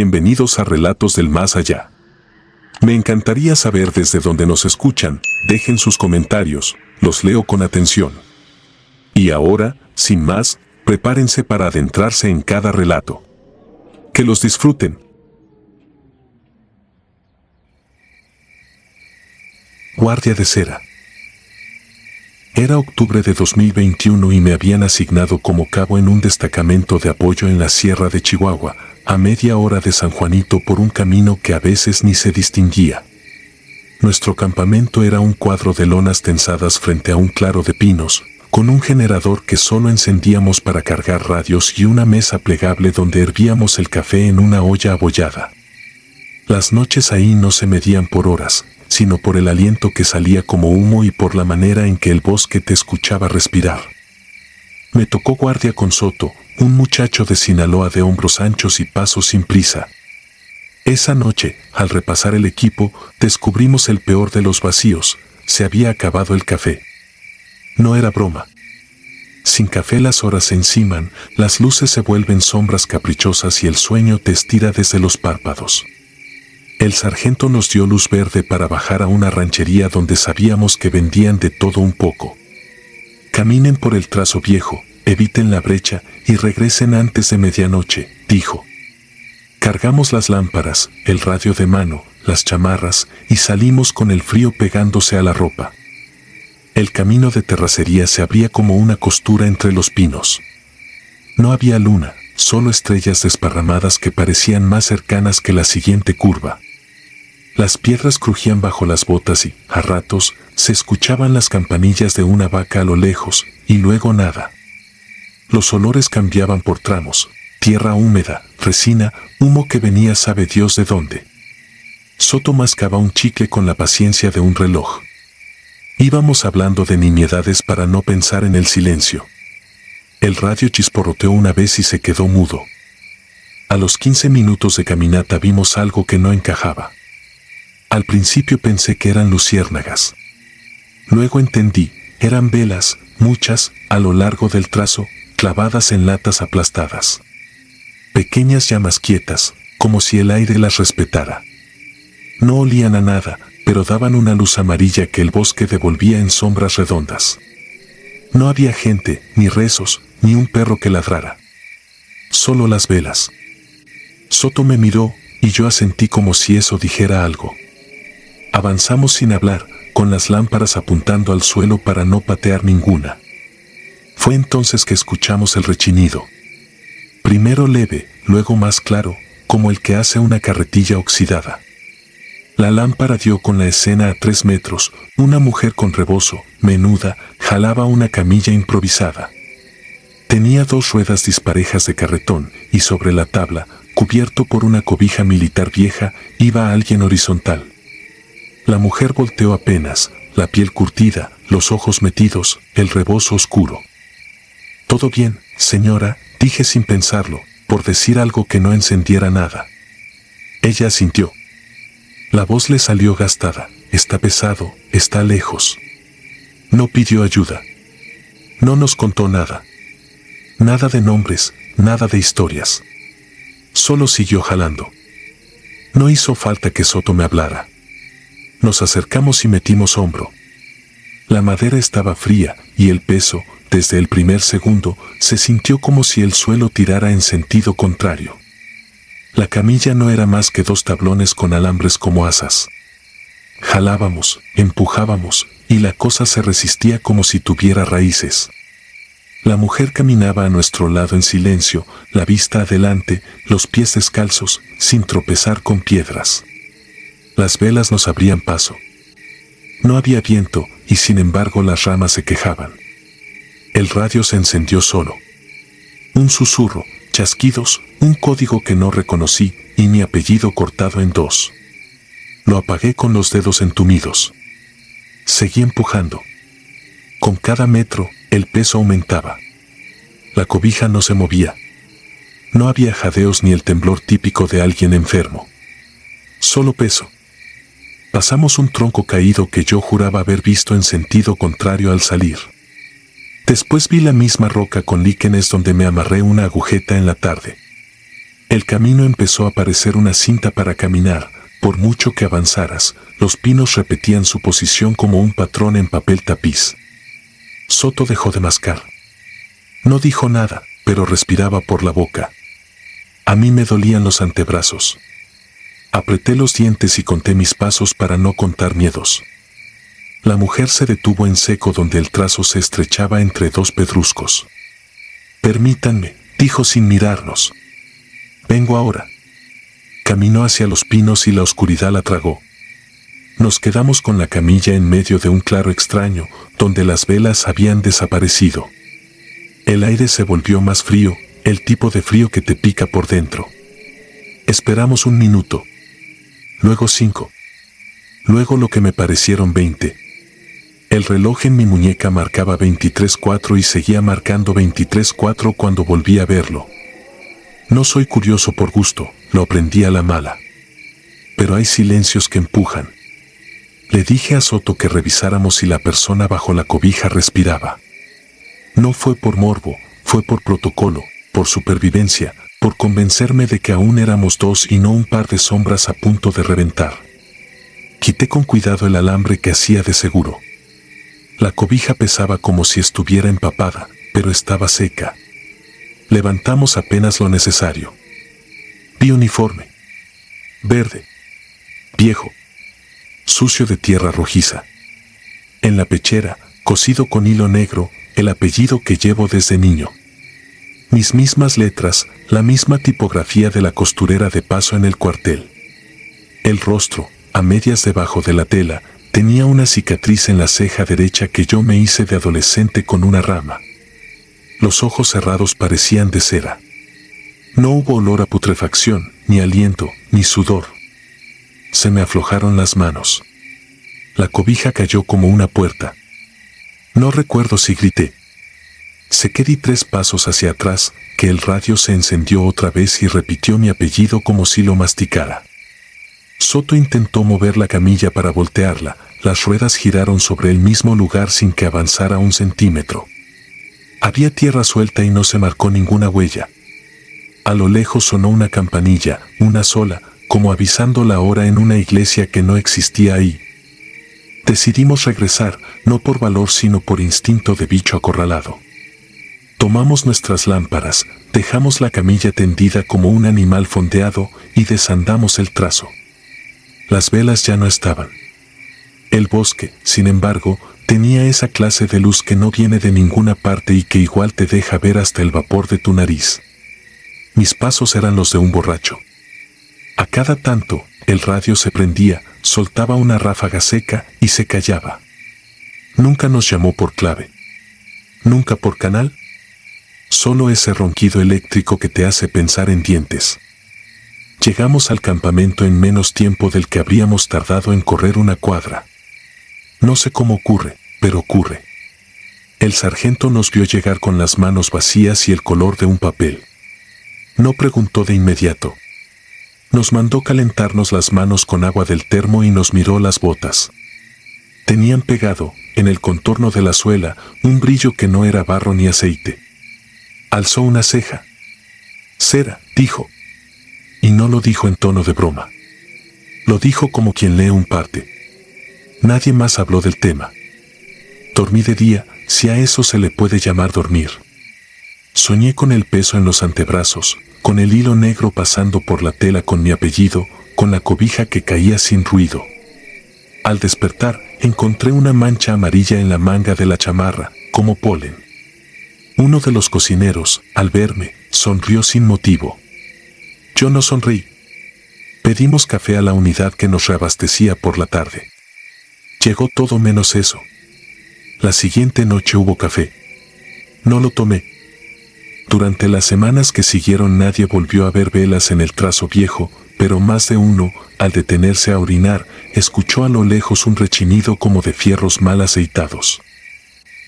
Bienvenidos a Relatos del Más Allá. Me encantaría saber desde dónde nos escuchan, dejen sus comentarios, los leo con atención. Y ahora, sin más, prepárense para adentrarse en cada relato. Que los disfruten. Guardia de cera. Era octubre de 2021 y me habían asignado como cabo en un destacamento de apoyo en la Sierra de Chihuahua, a media hora de San Juanito por un camino que a veces ni se distinguía. Nuestro campamento era un cuadro de lonas tensadas frente a un claro de pinos, con un generador que solo encendíamos para cargar radios y una mesa plegable donde hervíamos el café en una olla abollada. Las noches ahí no se medían por horas, sino por el aliento que salía como humo y por la manera en que el bosque te escuchaba respirar. Me tocó guardia con Soto, un muchacho de Sinaloa de hombros anchos y pasos sin prisa. Esa noche, al repasar el equipo, descubrimos el peor de los vacíos: se había acabado el café. No era broma. Sin café las horas se enciman, las luces se vuelven sombras caprichosas y el sueño te estira desde los párpados. El sargento nos dio luz verde para bajar a una ranchería donde sabíamos que vendían de todo un poco. Caminen por el trazo viejo, eviten la brecha y regresen antes de medianoche, dijo. Cargamos las lámparas, el radio de mano, las chamarras y salimos con el frío pegándose a la ropa. El camino de terracería se abría como una costura entre los pinos. No había luna, solo estrellas desparramadas que parecían más cercanas que la siguiente curva. Las piedras crujían bajo las botas y, a ratos, se escuchaban las campanillas de una vaca a lo lejos, y luego nada. Los olores cambiaban por tramos: tierra húmeda, resina, humo que venía sabe Dios de dónde. Soto mascaba un chicle con la paciencia de un reloj. Íbamos hablando de nimiedades para no pensar en el silencio. El radio chisporroteó una vez y se quedó mudo. A los 15 minutos de caminata vimos algo que no encajaba. Al principio pensé que eran luciérnagas. Luego entendí, eran velas, muchas, a lo largo del trazo, clavadas en latas aplastadas. Pequeñas llamas quietas, como si el aire las respetara. No olían a nada, pero daban una luz amarilla que el bosque devolvía en sombras redondas. No había gente, ni rezos, ni un perro que ladrara. Solo las velas. Soto me miró, y yo asentí como si eso dijera algo. Avanzamos sin hablar, con las lámparas apuntando al suelo para no patear ninguna. Fue entonces que escuchamos el rechinido. Primero leve, luego más claro, como el que hace una carretilla oxidada. La lámpara dio con la escena a 3 metros. Una mujer con rebozo, menuda, jalaba una camilla improvisada. Tenía 2 ruedas disparejas de carretón, y sobre la tabla, cubierto por una cobija militar vieja, iba alguien horizontal. La mujer volteó apenas, la piel curtida, los ojos metidos, el rebozo oscuro. «Todo bien, señora», dije sin pensarlo, por decir algo que no encendiera nada. Ella asintió. La voz le salió gastada: «Está pesado, está lejos». No pidió ayuda. No nos contó nada. Nada de nombres, nada de historias. Solo siguió jalando. No hizo falta que Soto me hablara. Nos acercamos y metimos hombro. La madera estaba fría, y el peso, desde el primer segundo, se sintió como si el suelo tirara en sentido contrario. La camilla no era más que 2 tablones con alambres como asas. Jalábamos, empujábamos, y la cosa se resistía como si tuviera raíces. La mujer caminaba a nuestro lado en silencio, la vista adelante, los pies descalzos, sin tropezar con piedras. Las velas nos abrían paso. No había viento, y sin embargo las ramas se quejaban. El radio se encendió solo. Un susurro, chasquidos, un código que no reconocí, y mi apellido cortado en 2. Lo apagué con los dedos entumidos. Seguí empujando. Con cada metro, el peso aumentaba. La cobija no se movía. No había jadeos ni el temblor típico de alguien enfermo. Solo peso. Pasamos un tronco caído que yo juraba haber visto en sentido contrario al salir. Después vi la misma roca con líquenes donde me amarré una agujeta en la tarde. El camino empezó a parecer una cinta para caminar. Por mucho que avanzaras, los pinos repetían su posición como un patrón en papel tapiz. Soto dejó de mascar. No dijo nada, pero respiraba por la boca. A mí me dolían los antebrazos. Apreté los dientes y conté mis pasos para no contar miedos. La mujer se detuvo en seco donde el trazo se estrechaba entre dos pedruscos. «Permítanme», dijo sin mirarnos. «Vengo ahora». Caminó hacia los pinos y la oscuridad la tragó. Nos quedamos con la camilla en medio de un claro extraño, donde las velas habían desaparecido. El aire se volvió más frío, el tipo de frío que te pica por dentro. Esperamos 1 minuto. Luego 5. Luego lo que me parecieron 20. El reloj en mi muñeca marcaba 23:04 y seguía marcando 23:04 cuando volví a verlo. No soy curioso por gusto, lo aprendí a la mala. Pero hay silencios que empujan. Le dije a Soto que revisáramos si la persona bajo la cobija respiraba. No fue por morbo, fue por protocolo, por supervivencia, por convencerme de que aún éramos dos y no un par de sombras a punto de reventar. Quité con cuidado el alambre que hacía de seguro. La cobija pesaba como si estuviera empapada, pero estaba seca. Levantamos apenas lo necesario. Vi uniforme. Verde. Viejo. Sucio de tierra rojiza. En la pechera, cosido con hilo negro, el apellido que llevo desde niño. Mis mismas letras, la misma tipografía de la costurera de paso en el cuartel. El rostro, a medias debajo de la tela, tenía una cicatriz en la ceja derecha que yo me hice de adolescente con una rama. Los ojos cerrados parecían de cera. No hubo olor a putrefacción, ni aliento, ni sudor. Se me aflojaron las manos. La cobija cayó como una puerta. No recuerdo si grité. Sé que di 3 pasos hacia atrás, que el radio se encendió otra vez y repitió mi apellido como si lo masticara. Soto intentó mover la camilla para voltearla, las ruedas giraron sobre el mismo lugar sin que avanzara 1 centímetro. Había tierra suelta y no se marcó ninguna huella. A lo lejos sonó una campanilla, una sola, como avisando la hora en una iglesia que no existía ahí. Decidimos regresar, no por valor sino por instinto de bicho acorralado. Tomamos nuestras lámparas, dejamos la camilla tendida como un animal fondeado y desandamos el trazo. Las velas ya no estaban. El bosque, sin embargo, tenía esa clase de luz que no viene de ninguna parte y que igual te deja ver hasta el vapor de tu nariz. Mis pasos eran los de un borracho. A cada tanto, el radio se prendía, soltaba una ráfaga seca y se callaba. Nunca nos llamó por clave. Nunca por canal. Solo ese ronquido eléctrico que te hace pensar en dientes. Llegamos al campamento en menos tiempo del que habríamos tardado en correr 1 cuadra. No sé cómo ocurre, pero ocurre. El sargento nos vio llegar con las manos vacías y el color de un papel. No preguntó de inmediato. Nos mandó calentarnos las manos con agua del termo y nos miró las botas. Tenían pegado, en el contorno de la suela, un brillo que no era barro ni aceite. Alzó una ceja. «Cera», dijo. Y no lo dijo en tono de broma. Lo dijo como quien lee un parte. Nadie más habló del tema. Dormí de día, si a eso se le puede llamar dormir. Soñé con el peso en los antebrazos, con el hilo negro pasando por la tela con mi apellido, con la cobija que caía sin ruido. Al despertar, encontré una mancha amarilla en la manga de la chamarra, como polen. Uno de los cocineros, al verme, sonrió sin motivo. Yo no sonreí. Pedimos café a la unidad que nos reabastecía por la tarde. Llegó todo menos eso. La siguiente noche hubo café. No lo tomé. Durante las semanas que siguieron nadie volvió a ver velas en el trazo viejo, pero más de uno, al detenerse a orinar, escuchó a lo lejos un rechinido como de fierros mal aceitados.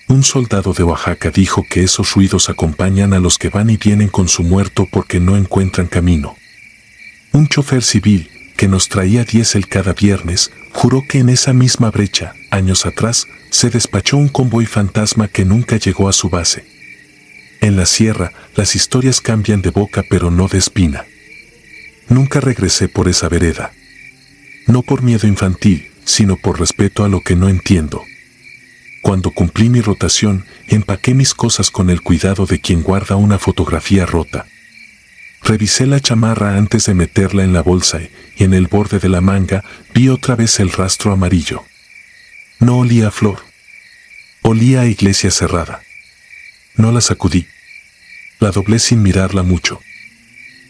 Un soldado de Oaxaca dijo que esos ruidos acompañan a los que van y vienen con su muerto porque no encuentran camino. Un chofer civil, que nos traía diésel cada viernes, juró que en esa misma brecha, años atrás, se despachó un convoy fantasma que nunca llegó a su base. En la sierra, las historias cambian de boca pero no de espina. Nunca regresé por esa vereda. No por miedo infantil, sino por respeto a lo que no entiendo. Cuando cumplí mi rotación, empaqué mis cosas con el cuidado de quien guarda una fotografía rota. Revisé la chamarra antes de meterla en la bolsa y en el borde de la manga vi otra vez el rastro amarillo. No olía a flor. Olía a iglesia cerrada. No la sacudí. La doblé sin mirarla mucho.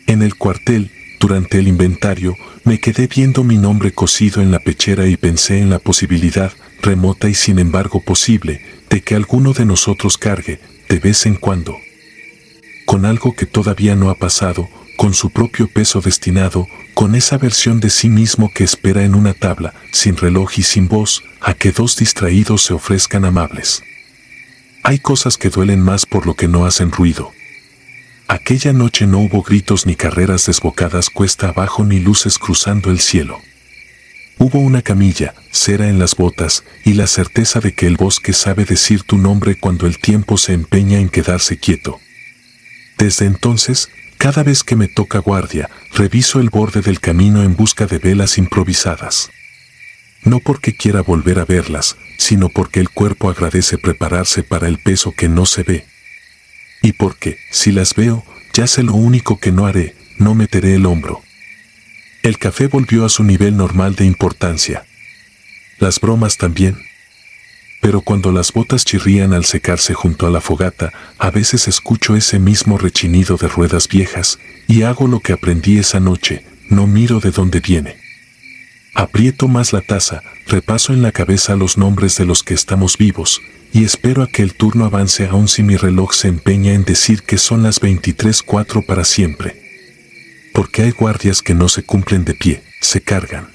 En el cuartel, durante el inventario, me quedé viendo mi nombre cosido en la pechera y pensé en la posibilidad, remota y sin embargo posible, de que alguno de nosotros cargue, de vez en cuando, con algo que todavía no ha pasado, con su propio peso destinado, con esa versión de sí mismo que espera en una tabla, sin reloj y sin voz, a que dos distraídos se ofrezcan amables. Hay cosas que duelen más por lo que no hacen ruido. Aquella noche no hubo gritos ni carreras desbocadas cuesta abajo ni luces cruzando el cielo. Hubo una camilla, cera en las botas y la certeza de que el bosque sabe decir tu nombre cuando el tiempo se empeña en quedarse quieto. Desde entonces, cada vez que me toca guardia, reviso el borde del camino en busca de velas improvisadas. No porque quiera volver a verlas, sino porque el cuerpo agradece prepararse para el peso que no se ve. Y porque, si las veo, ya sé lo único que no haré, no meteré el hombro. El café volvió a su nivel normal de importancia. Las bromas también. Pero cuando las botas chirrían al secarse junto a la fogata, a veces escucho ese mismo rechinido de ruedas viejas, y hago lo que aprendí esa noche, no miro de dónde viene. Aprieto más la taza, repaso en la cabeza los nombres de los que estamos vivos, y espero a que el turno avance aun si mi reloj se empeña en decir que son las 23:04 para siempre. Porque hay guardias que no se cumplen de pie, se cargan.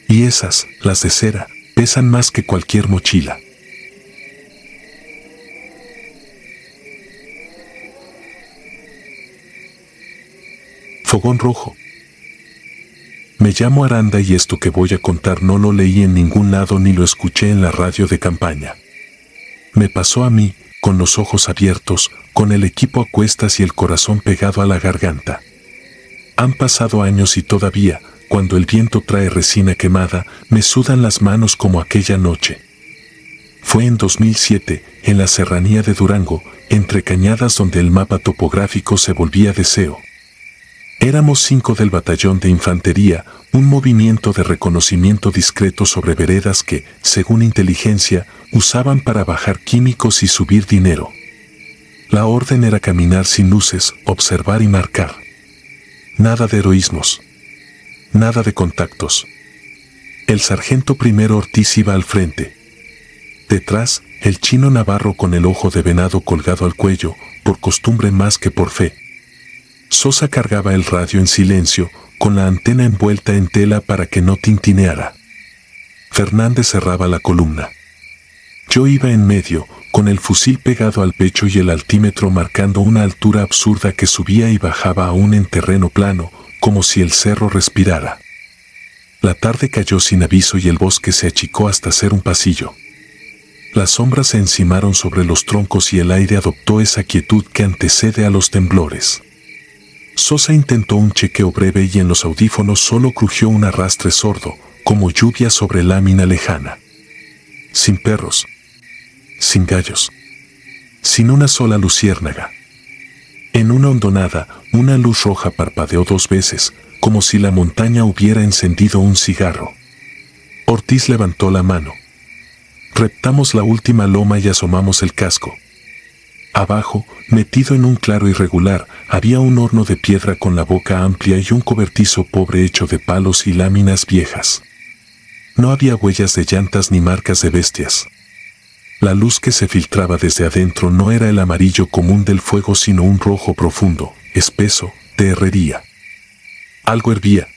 Y esas, las de cera, pesan más que cualquier mochila. Fogón rojo. Me llamo Aranda y esto que voy a contar no lo leí en ningún lado ni lo escuché en la radio de campaña. Me pasó a mí, con los ojos abiertos, con el equipo a cuestas y el corazón pegado a la garganta. Han pasado años y todavía, cuando el viento trae resina quemada, me sudan las manos como aquella noche. Fue en 2007, en la serranía de Durango, entre cañadas donde el mapa topográfico se volvía deseo. Éramos 5 del batallón de infantería, un movimiento de reconocimiento discreto sobre veredas que, según inteligencia, usaban para bajar químicos y subir dinero. La orden era caminar sin luces, observar y marcar. Nada de heroísmos. Nada de contactos. El sargento primero Ortiz iba al frente. Detrás, el chino Navarro con el ojo de venado colgado al cuello, por costumbre más que por fe. Sosa cargaba el radio en silencio, con la antena envuelta en tela para que no tintineara. Fernández cerraba la columna. Yo iba en medio, con el fusil pegado al pecho y el altímetro marcando una altura absurda que subía y bajaba aún en terreno plano, como si el cerro respirara. La tarde cayó sin aviso y el bosque se achicó hasta ser un pasillo. Las sombras se encimaron sobre los troncos y el aire adoptó esa quietud que antecede a los temblores. Sosa intentó un chequeo breve y en los audífonos solo crujió un arrastre sordo, como lluvia sobre lámina lejana. Sin perros. Sin gallos. Sin una sola luciérnaga. En una hondonada, una luz roja parpadeó 2 veces, como si la montaña hubiera encendido un cigarro. Ortiz levantó la mano. Reptamos la última loma y asomamos el casco. Abajo, metido en un claro irregular, había un horno de piedra con la boca amplia y un cobertizo pobre hecho de palos y láminas viejas. No había huellas de llantas ni marcas de bestias. La luz que se filtraba desde adentro no era el amarillo común del fuego sino un rojo profundo, espeso, de herrería. Algo hervía.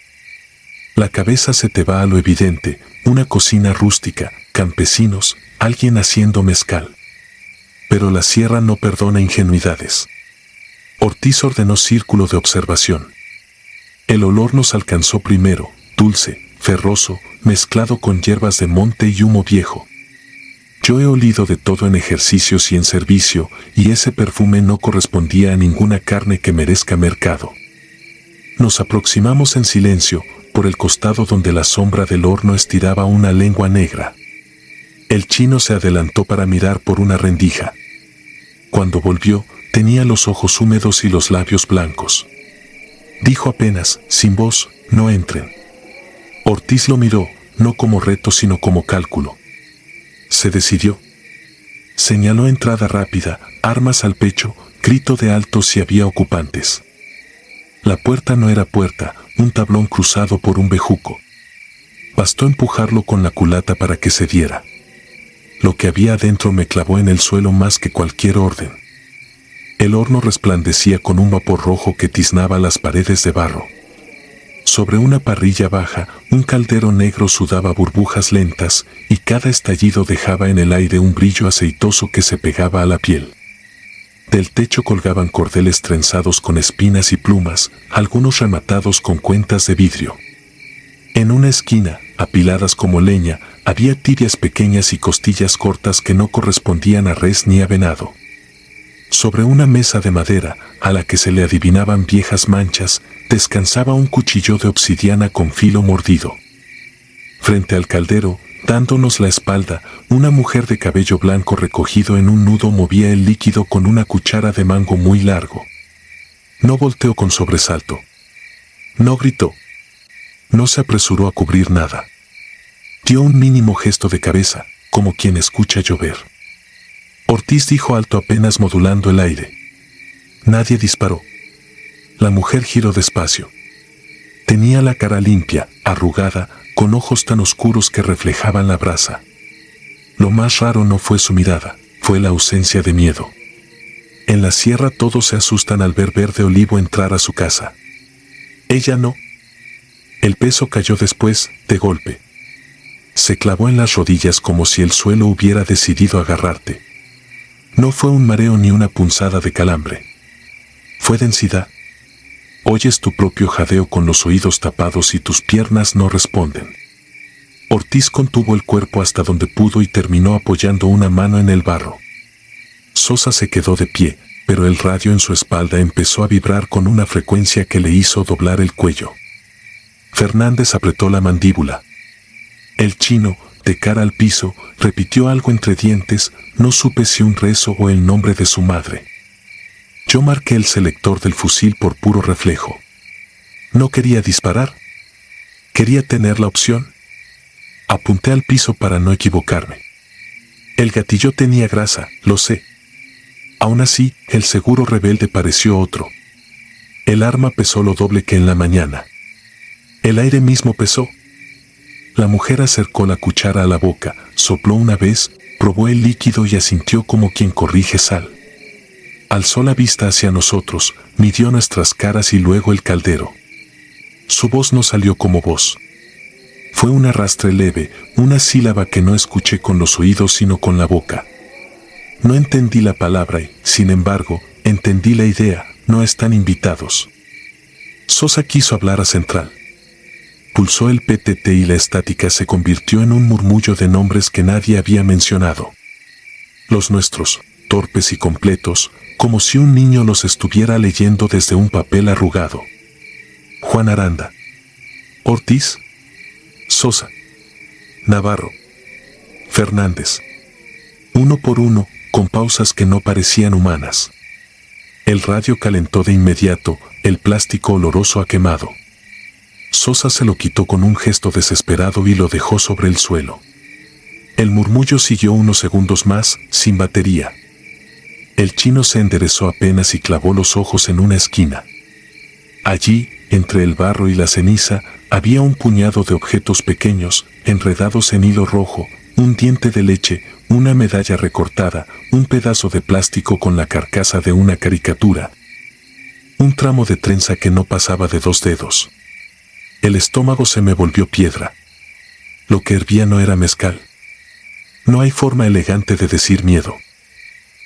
La cabeza se te va a lo evidente, una cocina rústica, campesinos, alguien haciendo mezcal. Pero la sierra no perdona ingenuidades. Ortiz ordenó círculo de observación. El olor nos alcanzó primero, dulce, ferroso, mezclado con hierbas de monte y humo viejo. Yo he olido de todo en ejercicios y en servicio, y ese perfume no correspondía a ninguna carne que merezca mercado. Nos aproximamos en silencio, por el costado donde la sombra del horno estiraba una lengua negra. El chino se adelantó para mirar por una rendija. Cuando volvió, tenía los ojos húmedos y los labios blancos. Dijo apenas, sin voz, no entren. Ortiz lo miró, no como reto sino como cálculo. Se decidió. Señaló entrada rápida, armas al pecho, grito de alto si había ocupantes. La puerta no era puerta, un tablón cruzado por un bejuco. Bastó empujarlo con la culata para que se diera. Lo que había adentro me clavó en el suelo más que cualquier orden. El horno resplandecía con un vapor rojo que tiznaba las paredes de barro. Sobre una parrilla baja, un caldero negro sudaba burbujas lentas, y cada estallido dejaba en el aire un brillo aceitoso que se pegaba a la piel. Del techo colgaban cordeles trenzados con espinas y plumas, algunos rematados con cuentas de vidrio. En una esquina, apiladas como leña, había tibias pequeñas y costillas cortas que no correspondían a res ni a venado. Sobre una mesa de madera, a la que se le adivinaban viejas manchas, descansaba un cuchillo de obsidiana con filo mordido. Frente al caldero, dándonos la espalda, una mujer de cabello blanco recogido en un nudo movía el líquido con una cuchara de mango muy largo. No volteó con sobresalto. No gritó. No se apresuró a cubrir nada. Dio un mínimo gesto de cabeza, como quien escucha llover. Ortiz dijo alto apenas modulando el aire. Nadie disparó. La mujer giró despacio. Tenía la cara limpia, arrugada, con ojos tan oscuros que reflejaban la brasa. Lo más raro no fue su mirada, fue la ausencia de miedo. En la sierra todos se asustan al ver Verde Olivo entrar a su casa. Ella no. El peso cayó después, de golpe. Se clavó en las rodillas como si el suelo hubiera decidido agarrarte. No fue un mareo ni una punzada de calambre. Fue densidad. Oyes tu propio jadeo con los oídos tapados y tus piernas no responden. Ortiz contuvo el cuerpo hasta donde pudo y terminó apoyando una mano en el barro. Sosa se quedó de pie, pero el radio en su espalda empezó a vibrar con una frecuencia que le hizo doblar el cuello. Fernández apretó la mandíbula. El chino, de cara al piso, repitió algo entre dientes, no supe si un rezo o el nombre de su madre. Yo marqué el selector del fusil por puro reflejo. No quería disparar. Quería tener la opción. Apunté al piso para no equivocarme. El gatillo tenía grasa, lo sé. Aún así, el seguro rebelde pareció otro. El arma pesó lo doble que en la mañana. El aire mismo pesó. La mujer acercó la cuchara a la boca, sopló una vez, probó el líquido y asintió como quien corrige sal. Alzó la vista hacia nosotros, midió nuestras caras y luego el caldero. Su voz no salió como voz. Fue un arrastre leve, una sílaba que no escuché con los oídos sino con la boca. No entendí la palabra y, sin embargo, entendí la idea, no están invitados. Sosa quiso hablar a Central. Pulsó el PTT y la estática se convirtió en un murmullo de nombres que nadie había mencionado. Los nuestros, torpes y completos, como si un niño los estuviera leyendo desde un papel arrugado. Juan Aranda. Ortiz. Sosa. Navarro. Fernández. Uno por uno, con pausas que no parecían humanas. El radio calentó de inmediato, el plástico oloroso a quemado. Sosa se lo quitó con un gesto desesperado y lo dejó sobre el suelo. El murmullo siguió unos segundos más, sin batería. El chino se enderezó apenas y clavó los ojos en una esquina. Allí, entre el barro y la ceniza, había un puñado de objetos pequeños, enredados en hilo rojo, un diente de leche, una medalla recortada, un pedazo de plástico con la carcasa de una caricatura. Un tramo de trenza que no pasaba de 2 dedos. El estómago se me volvió piedra. Lo que hervía no era mezcal. No hay forma elegante de decir miedo.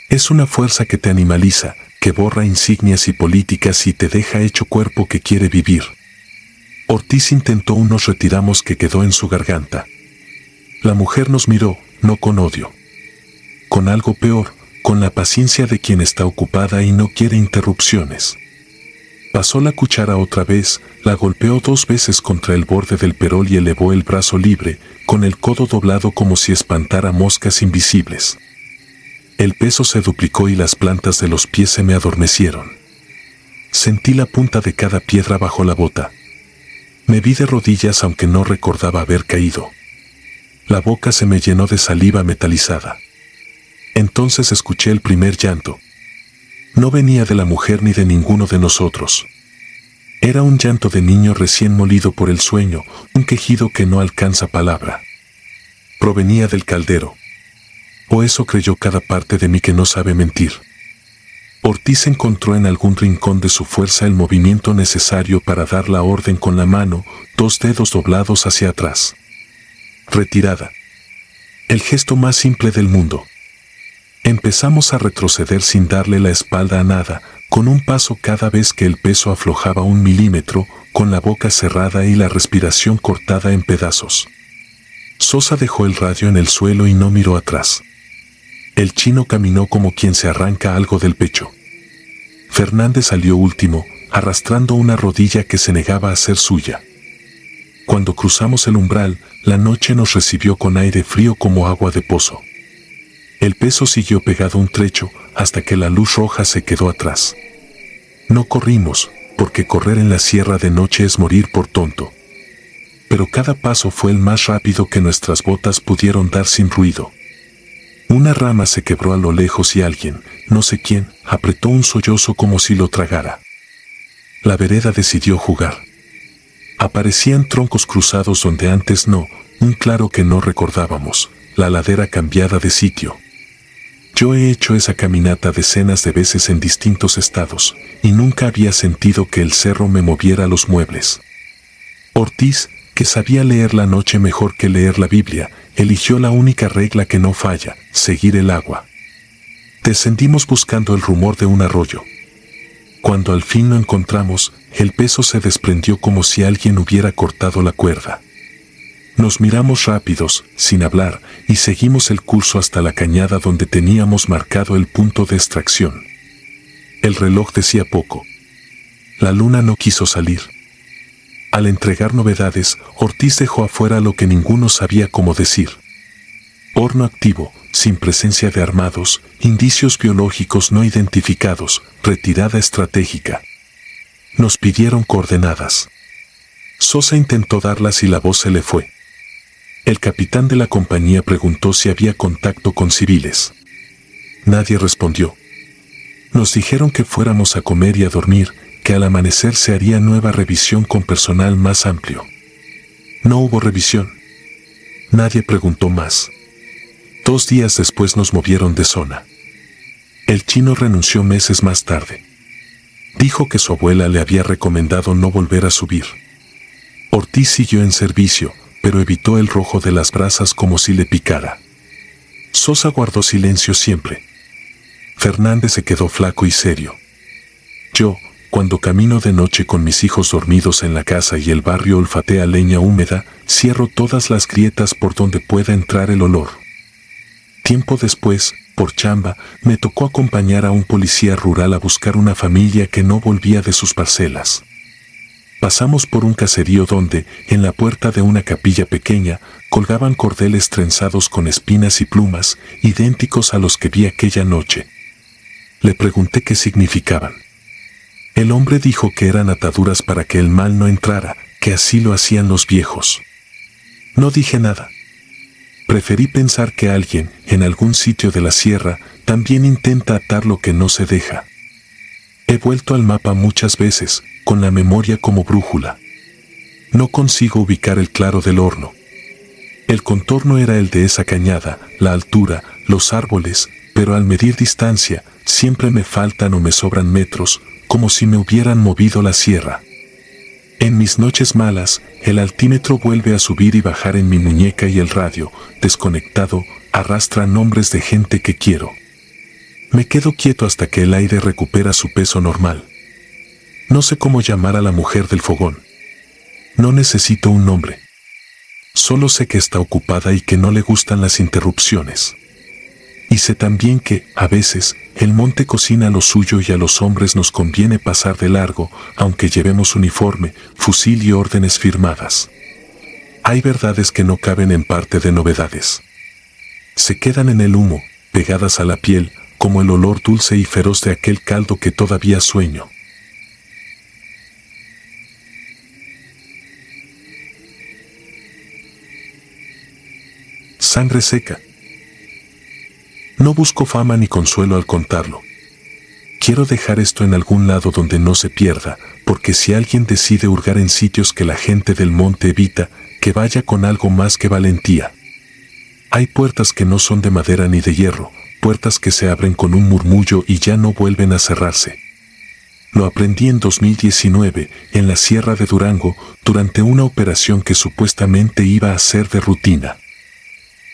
Es una fuerza que te animaliza, que borra insignias y políticas y te deja hecho cuerpo que quiere vivir. Ortiz intentó un nos retiramos que quedó en su garganta. La mujer nos miró, no con odio. Con algo peor, con la paciencia de quien está ocupada y no quiere interrupciones. Pasó la cuchara otra vez, la golpeó 2 veces contra el borde del perol y elevó el brazo libre, con el codo doblado como si espantara moscas invisibles. El peso se duplicó y las plantas de los pies se me adormecieron. Sentí la punta de cada piedra bajo la bota. Me vi de rodillas aunque no recordaba haber caído. La boca se me llenó de saliva metalizada. Entonces escuché el primer llanto. No venía de la mujer ni de ninguno de nosotros. Era un llanto de niño recién molido por el sueño, un quejido que no alcanza palabra. Provenía del caldero. O eso creyó cada parte de mí que no sabe mentir. Ortiz encontró en algún rincón de su fuerza el movimiento necesario para dar la orden con la mano, 2 dedos doblados hacia atrás. Retirada. El gesto más simple del mundo. Empezamos a retroceder sin darle la espalda a nada, con un paso cada vez que el peso aflojaba 1 milímetro, con la boca cerrada y la respiración cortada en pedazos. Sosa dejó el radio en el suelo y no miró atrás. El chino caminó como quien se arranca algo del pecho. Fernández salió último, arrastrando una rodilla que se negaba a ser suya. Cuando cruzamos el umbral, la noche nos recibió con aire frío como agua de pozo. El peso siguió pegado un trecho hasta que la luz roja se quedó atrás. No corrimos, porque correr en la sierra de noche es morir por tonto. Pero cada paso fue el más rápido que nuestras botas pudieron dar sin ruido. Una rama se quebró a lo lejos y alguien, no sé quién, apretó un sollozo como si lo tragara. La vereda decidió jugar. Aparecían troncos cruzados donde antes no, un claro que no recordábamos, la ladera cambiada de sitio. Yo he hecho esa caminata decenas de veces en distintos estados, y nunca había sentido que el cerro me moviera los muebles. Ortiz, que sabía leer la noche mejor que leer la Biblia, eligió la única regla que no falla, seguir el agua. Descendimos buscando el rumor de un arroyo. Cuando al fin lo encontramos, el peso se desprendió como si alguien hubiera cortado la cuerda. Nos miramos rápidos, sin hablar, y seguimos el curso hasta la cañada donde teníamos marcado el punto de extracción. El reloj decía poco. La luna no quiso salir. Al entregar novedades, Ortiz dejó afuera lo que ninguno sabía cómo decir. Horno activo, sin presencia de armados, indicios biológicos no identificados, retirada estratégica. Nos pidieron coordenadas. Sosa intentó darlas y la voz se le fue. El capitán de la compañía preguntó si había contacto con civiles. Nadie respondió. Nos dijeron que fuéramos a comer y a dormir, que al amanecer se haría nueva revisión con personal más amplio. No hubo revisión. Nadie preguntó más. 2 días después nos movieron de zona. El chino renunció meses más tarde. Dijo que su abuela le había recomendado no volver a subir. Ortiz siguió en servicio, pero evitó el rojo de las brasas como si le picara. Sosa guardó silencio siempre. Fernández se quedó flaco y serio. Yo, cuando camino de noche con mis hijos dormidos en la casa y el barrio olfatea leña húmeda, cierro todas las grietas por donde pueda entrar el olor. Tiempo después, por chamba, me tocó acompañar a un policía rural a buscar una familia que no volvía de sus parcelas. Pasamos por un caserío donde, en la puerta de una capilla pequeña, colgaban cordeles trenzados con espinas y plumas, idénticos a los que vi aquella noche. Le pregunté qué significaban. El hombre dijo que eran ataduras para que el mal no entrara, que así lo hacían los viejos. No dije nada. Preferí pensar que alguien, en algún sitio de la sierra, también intenta atar lo que no se deja. He vuelto al mapa muchas veces, con la memoria como brújula. No consigo ubicar el claro del horno. El contorno era el de esa cañada, la altura, los árboles, pero al medir distancia, siempre me faltan o me sobran metros, como si me hubieran movido la sierra. En mis noches malas, el altímetro vuelve a subir y bajar en mi muñeca y el radio, desconectado, arrastra nombres de gente que quiero. Me quedo quieto hasta que el aire recupera su peso normal. No sé cómo llamar a la mujer del fogón. No necesito un nombre. Solo sé que está ocupada y que no le gustan las interrupciones. Y sé también que, a veces, el monte cocina lo suyo y a los hombres nos conviene pasar de largo, aunque llevemos uniforme, fusil y órdenes firmadas. Hay verdades que no caben en parte de novedades. Se quedan en el humo, pegadas a la piel, como el olor dulce y feroz de aquel caldo que todavía sueño. Sangre seca. No busco fama ni consuelo al contarlo. Quiero dejar esto en algún lado donde no se pierda, porque si alguien decide hurgar en sitios que la gente del monte evita, que vaya con algo más que valentía. Hay puertas que no son de madera ni de hierro, puertas que se abren con un murmullo y ya no vuelven a cerrarse. Lo aprendí en 2019, en la Sierra de Durango, durante una operación que supuestamente iba a ser de rutina.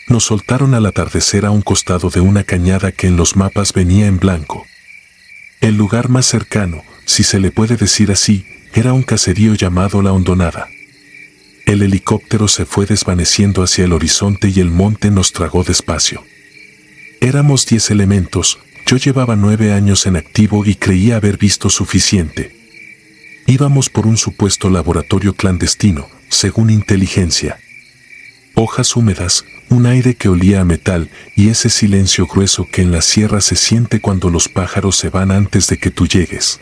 Nos soltaron al atardecer a un costado de una cañada que en los mapas venía en blanco. El lugar más cercano, si se le puede decir así, era un caserío llamado La Hondonada. El helicóptero se fue desvaneciendo hacia el horizonte y el monte nos tragó despacio. Éramos 10 elementos, yo llevaba 9 años en activo y creía haber visto suficiente. Íbamos por un supuesto laboratorio clandestino, según inteligencia. Hojas húmedas, un aire que olía a metal y ese silencio grueso que en la sierra se siente cuando los pájaros se van antes de que tú llegues.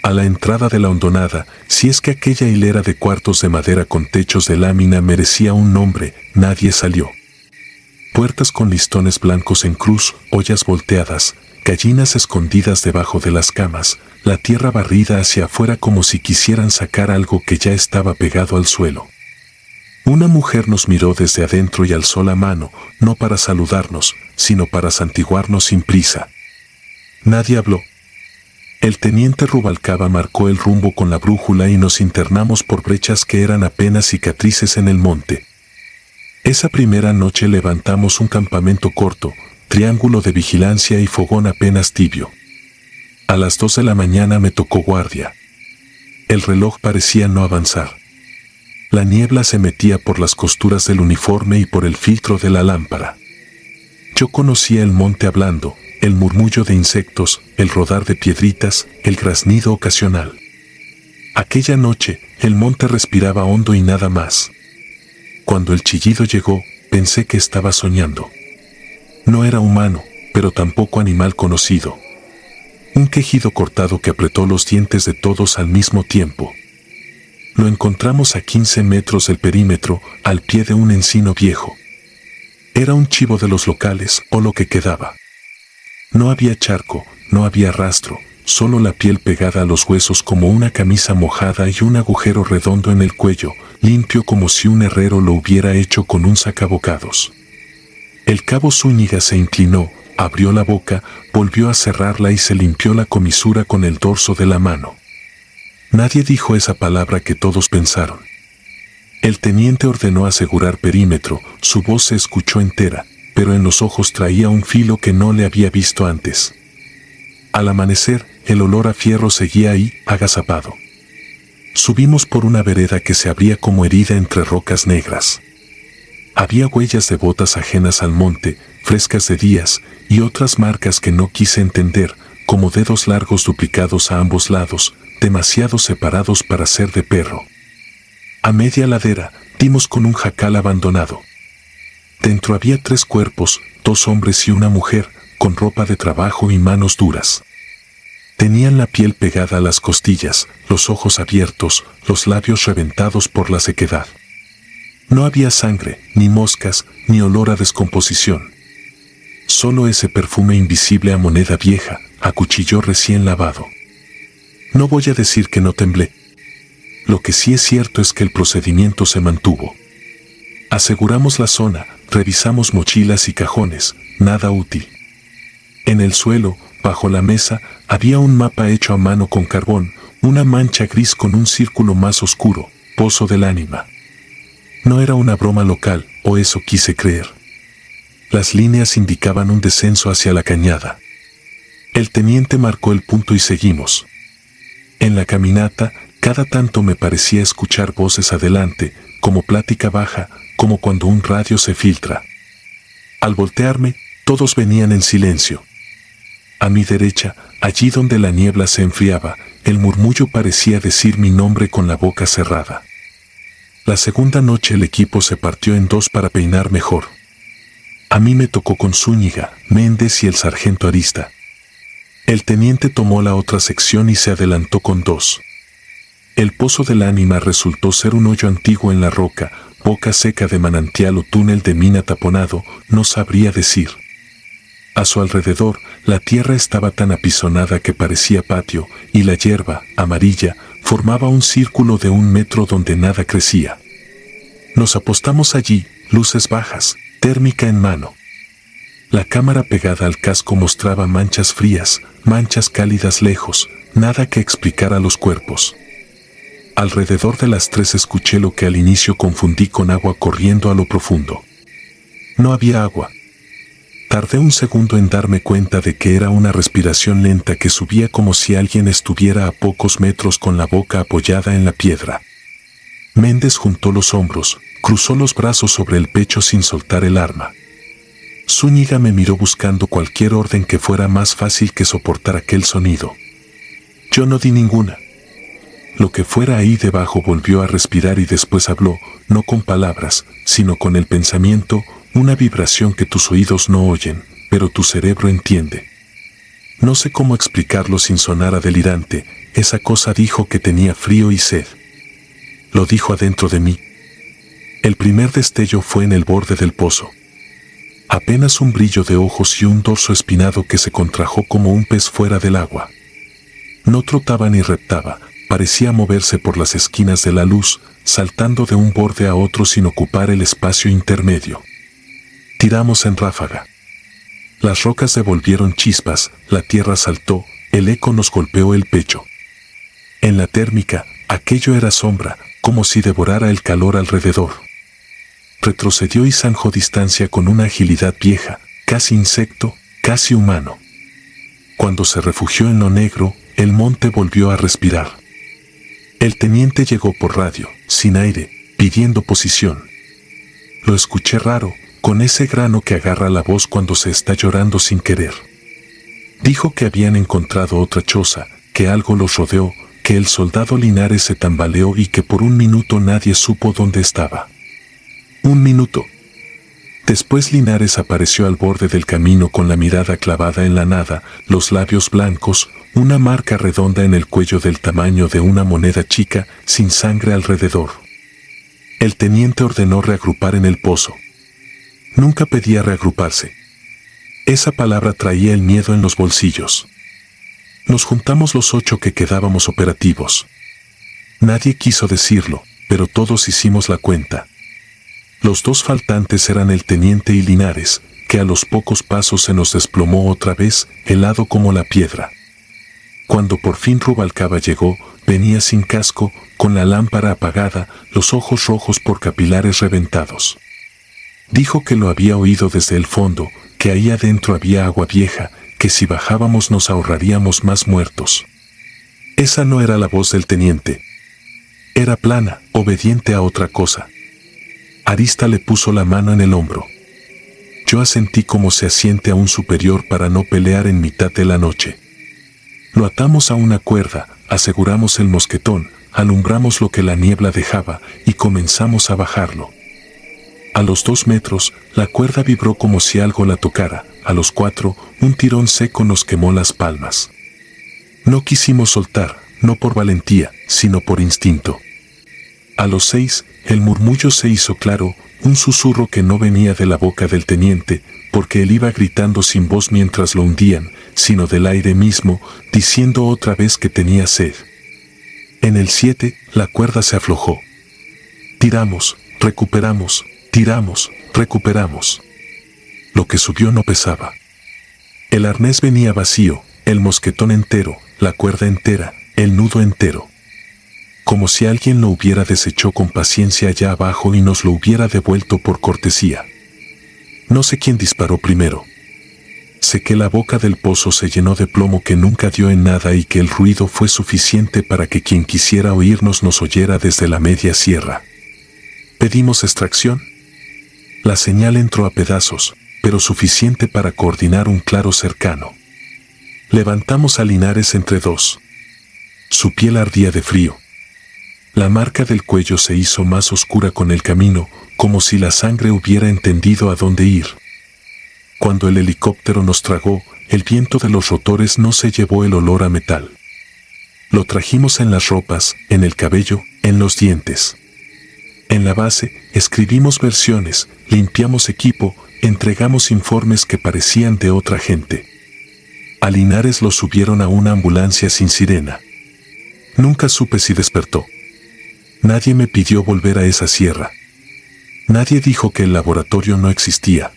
A la entrada de La Hondonada, si es que aquella hilera de cuartos de madera con techos de lámina merecía un nombre, nadie salió. Puertas con listones blancos en cruz, ollas volteadas, gallinas escondidas debajo de las camas, la tierra barrida hacia afuera como si quisieran sacar algo que ya estaba pegado al suelo. Una mujer nos miró desde adentro y alzó la mano, no para saludarnos, sino para santiguarnos sin prisa. Nadie habló. El teniente Rubalcaba marcó el rumbo con la brújula y nos internamos por brechas que eran apenas cicatrices en el monte. Esa primera noche levantamos un campamento corto, triángulo de vigilancia y fogón apenas tibio. A las 2 de la mañana me tocó guardia. El reloj parecía no avanzar. La niebla se metía por las costuras del uniforme y por el filtro de la lámpara. Yo conocía el monte hablando, el murmullo de insectos, el rodar de piedritas, el graznido ocasional. Aquella noche, el monte respiraba hondo y nada más. Cuando el chillido llegó, pensé que estaba soñando. No era humano, pero tampoco animal conocido. Un quejido cortado que apretó los dientes de todos al mismo tiempo. Lo encontramos a 15 metros del perímetro, al pie de un encino viejo. Era un chivo de los locales, o lo que quedaba. No había charco, no había rastro, solo la piel pegada a los huesos como una camisa mojada y un agujero redondo en el cuello, limpio como si un herrero lo hubiera hecho con un sacabocados. El cabo Zúñiga se inclinó, abrió la boca, volvió a cerrarla y se limpió la comisura con el dorso de la mano. Nadie dijo esa palabra que todos pensaron. El teniente ordenó asegurar perímetro, su voz se escuchó entera, pero en los ojos traía un filo que no le había visto antes. Al amanecer, el olor a fierro seguía ahí, agazapado. Subimos por una vereda que se abría como herida entre rocas negras. Había huellas de botas ajenas al monte, frescas de días, y otras marcas que no quise entender, como dedos largos duplicados a ambos lados, demasiado separados para ser de perro. A media ladera, dimos con un jacal abandonado. Dentro había 3 cuerpos, 2 hombres y una mujer, con ropa de trabajo y manos duras. Tenían la piel pegada a las costillas, los ojos abiertos, los labios reventados por la sequedad. No había sangre, ni moscas, ni olor a descomposición. Solo ese perfume invisible a moneda vieja, a cuchillo recién lavado. No voy a decir que no temblé. Lo que sí es cierto es que el procedimiento se mantuvo. Aseguramos la zona, revisamos mochilas y cajones, nada útil. En el suelo, bajo la mesa, había un mapa hecho a mano con carbón, una mancha gris con un círculo más oscuro, pozo del ánima. No era una broma local, o eso quise creer. Las líneas indicaban un descenso hacia la cañada. El teniente marcó el punto y seguimos. En la caminata, cada tanto me parecía escuchar voces adelante, como plática baja, como cuando un radio se filtra. Al voltearme, todos venían en silencio. A mi derecha, allí donde la niebla se enfriaba, el murmullo parecía decir mi nombre con la boca cerrada. La segunda noche el equipo se partió en dos para peinar mejor. A mí me tocó con Zúñiga, Méndez y el sargento Arista. El teniente tomó la otra sección y se adelantó con dos. El pozo del ánima resultó ser un hoyo antiguo en la roca, boca seca de manantial o túnel de mina taponado, no sabría decir. A su alrededor, la tierra estaba tan apisonada que parecía patio, y la hierba, amarilla, formaba un círculo de 1 metro donde nada crecía. Nos apostamos allí, luces bajas, térmica en mano. La cámara pegada al casco mostraba manchas frías, manchas cálidas lejos, nada que explicara los cuerpos. Alrededor de las 3 escuché lo que al inicio confundí con agua corriendo a lo profundo. No había agua. Tardé un segundo en darme cuenta de que era una respiración lenta que subía como si alguien estuviera a pocos metros con la boca apoyada en la piedra. Méndez juntó los hombros, cruzó los brazos sobre el pecho sin soltar el arma. Zúñiga me miró buscando cualquier orden que fuera más fácil que soportar aquel sonido. Yo no di ninguna. Lo que fuera ahí debajo volvió a respirar y después habló, no con palabras, sino con el pensamiento, una vibración que tus oídos no oyen, pero tu cerebro entiende. No sé cómo explicarlo sin sonar a delirante, esa cosa dijo que tenía frío y sed. Lo dijo adentro de mí. El primer destello fue en el borde del pozo. Apenas un brillo de ojos y un dorso espinado que se contrajo como un pez fuera del agua. No trotaba ni reptaba, parecía moverse por las esquinas de la luz, saltando de un borde a otro sin ocupar el espacio intermedio. Tiramos en ráfaga. Las rocas devolvieron chispas, la tierra saltó, el eco nos golpeó el pecho. En la térmica, aquello era sombra, como si devorara el calor alrededor. Retrocedió y zanjó distancia con una agilidad vieja, casi insecto, casi humano. Cuando se refugió en lo negro, el monte volvió a respirar. El teniente llegó por radio, sin aire, pidiendo posición. Lo escuché raro, con ese grano que agarra la voz cuando se está llorando sin querer. Dijo que habían encontrado otra choza, que algo los rodeó, que el soldado Linares se tambaleó y que por 1 minuto nadie supo dónde estaba. 1 minuto. Después Linares apareció al borde del camino con la mirada clavada en la nada, los labios blancos, una marca redonda en el cuello del tamaño de una moneda chica, sin sangre alrededor. El teniente ordenó reagrupar en el pozo. Nunca pedía reagruparse. Esa palabra traía el miedo en los bolsillos. Nos juntamos los 8 que quedábamos operativos. Nadie quiso decirlo, pero todos hicimos la cuenta. Los 2 faltantes eran el teniente y Linares, que a los pocos pasos se nos desplomó otra vez, helado como la piedra. Cuando por fin Rubalcaba llegó, venía sin casco, con la lámpara apagada, los ojos rojos por capilares reventados. Dijo que lo había oído desde el fondo, que ahí adentro había agua vieja, que si bajábamos nos ahorraríamos más muertos. Esa no era la voz del teniente. Era plana, obediente a otra cosa. Arista le puso la mano en el hombro. Yo asentí como se asiente a un superior para no pelear en mitad de la noche. Lo atamos a una cuerda, aseguramos el mosquetón, alumbramos lo que la niebla dejaba y comenzamos a bajarlo. A los 2 metros, la cuerda vibró como si algo la tocara. A los 4, un tirón seco nos quemó las palmas. No quisimos soltar, no por valentía, sino por instinto. A los 6, el murmullo se hizo claro, un susurro que no venía de la boca del teniente, porque él iba gritando sin voz mientras lo hundían, sino del aire mismo, diciendo otra vez que tenía sed. En el 7, la cuerda se aflojó. Tiramos, recuperamos, tiramos, recuperamos. Lo que subió no pesaba. El arnés venía vacío, el mosquetón entero, la cuerda entera, el nudo entero. Como si alguien lo hubiera desechado con paciencia allá abajo y nos lo hubiera devuelto por cortesía. No sé quién disparó primero. Sé que la boca del pozo se llenó de plomo que nunca dio en nada y que el ruido fue suficiente para que quien quisiera oírnos nos oyera desde la media sierra. ¿Pedimos extracción? La señal entró a pedazos, pero suficiente para coordinar un claro cercano. Levantamos a Linares entre dos. Su piel ardía de frío. La marca del cuello se hizo más oscura con el camino, como si la sangre hubiera entendido a dónde ir. Cuando el helicóptero nos tragó, el viento de los rotores no se llevó el olor a metal. Lo trajimos en las ropas, en el cabello, en los dientes. En la base, escribimos versiones, limpiamos equipo, entregamos informes que parecían de otra gente. A Linares lo subieron a una ambulancia sin sirena. Nunca supe si despertó. Nadie me pidió volver a esa sierra. Nadie dijo que el laboratorio no existía.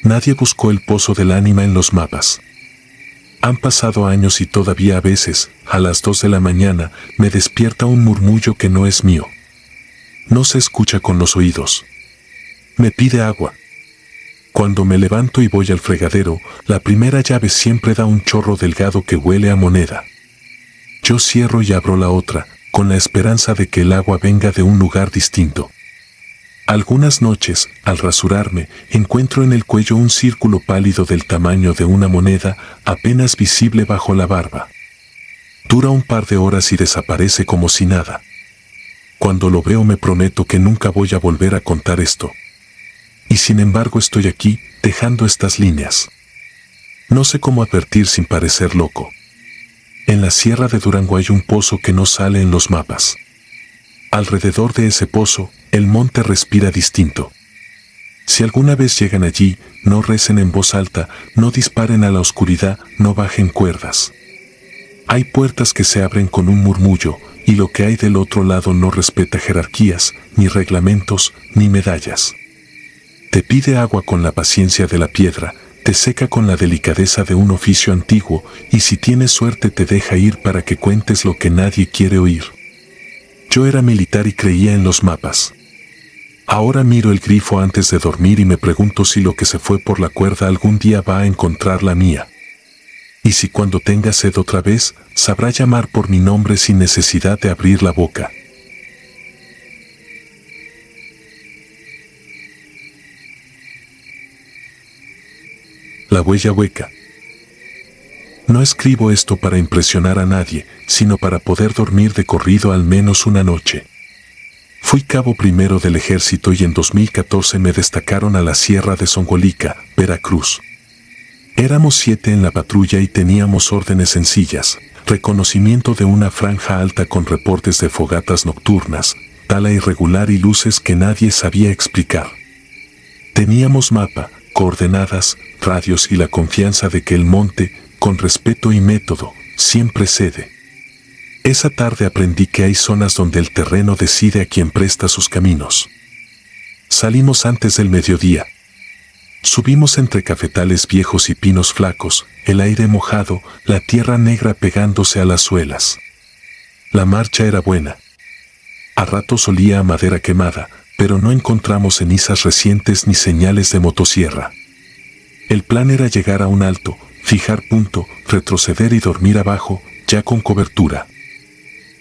Nadie buscó el pozo del ánima en los mapas. Han pasado años y todavía a veces, a las 2 de la mañana, me despierta un murmullo que no es mío. No se escucha con los oídos. Me pide agua. Cuando me levanto y voy al fregadero, la primera llave siempre da un chorro delgado que huele a moneda. Yo cierro y abro la otra, con la esperanza de que el agua venga de un lugar distinto. Algunas noches, al rasurarme, encuentro en el cuello un círculo pálido del tamaño de una moneda, apenas visible bajo la barba. Dura un par de horas y desaparece como si nada. Cuando lo veo me prometo que nunca voy a volver a contar esto. Y sin embargo estoy aquí, dejando estas líneas. No sé cómo advertir sin parecer loco. En la sierra de Durango hay un pozo que no sale en los mapas. Alrededor de ese pozo, el monte respira distinto. Si alguna vez llegan allí, no recen en voz alta, no disparen a la oscuridad, no bajen cuerdas. Hay puertas que se abren con un murmullo, y lo que hay del otro lado no respeta jerarquías, ni reglamentos, ni medallas. Te pide agua con la paciencia de la piedra, te seca con la delicadeza de un oficio antiguo, y si tienes suerte te deja ir para que cuentes lo que nadie quiere oír. Yo era militar y creía en los mapas. Ahora miro el grifo antes de dormir y me pregunto si lo que se fue por la cuerda algún día va a encontrar la mía. Y si cuando tenga sed otra vez, sabrá llamar por mi nombre sin necesidad de abrir la boca. La huella hueca. No escribo esto para impresionar a nadie, sino para poder dormir de corrido al menos una noche. Fui cabo primero del ejército y en 2014 me destacaron a la Sierra de Zongolica, Veracruz. Éramos 7 en la patrulla y teníamos órdenes sencillas, reconocimiento de una franja alta con reportes de fogatas nocturnas, tala irregular y luces que nadie sabía explicar. Teníamos mapa, coordenadas, radios y la confianza de que el monte, con respeto y método, siempre cede. Esa tarde aprendí que hay zonas donde el terreno decide a quien presta sus caminos. Salimos antes del mediodía. Subimos entre cafetales viejos y pinos flacos, el aire mojado, la tierra negra pegándose a las suelas. La marcha era buena. A ratos olía a madera quemada, pero no encontramos cenizas recientes ni señales de motosierra. El plan era llegar a un alto, fijar punto, retroceder y dormir abajo, ya con cobertura.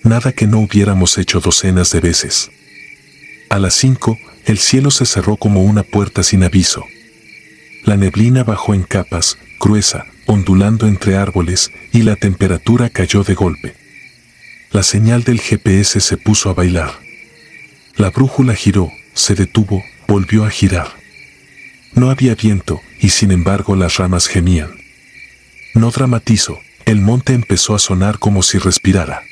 Nada que no hubiéramos hecho docenas de veces. A las 5, el cielo se cerró como una puerta sin aviso. La neblina bajó en capas, gruesa, ondulando entre árboles, y la temperatura cayó de golpe. La señal del GPS se puso a bailar. La brújula giró, se detuvo, volvió a girar. No había viento, y sin embargo las ramas gemían. No dramatizo, el monte empezó a sonar como si respirara.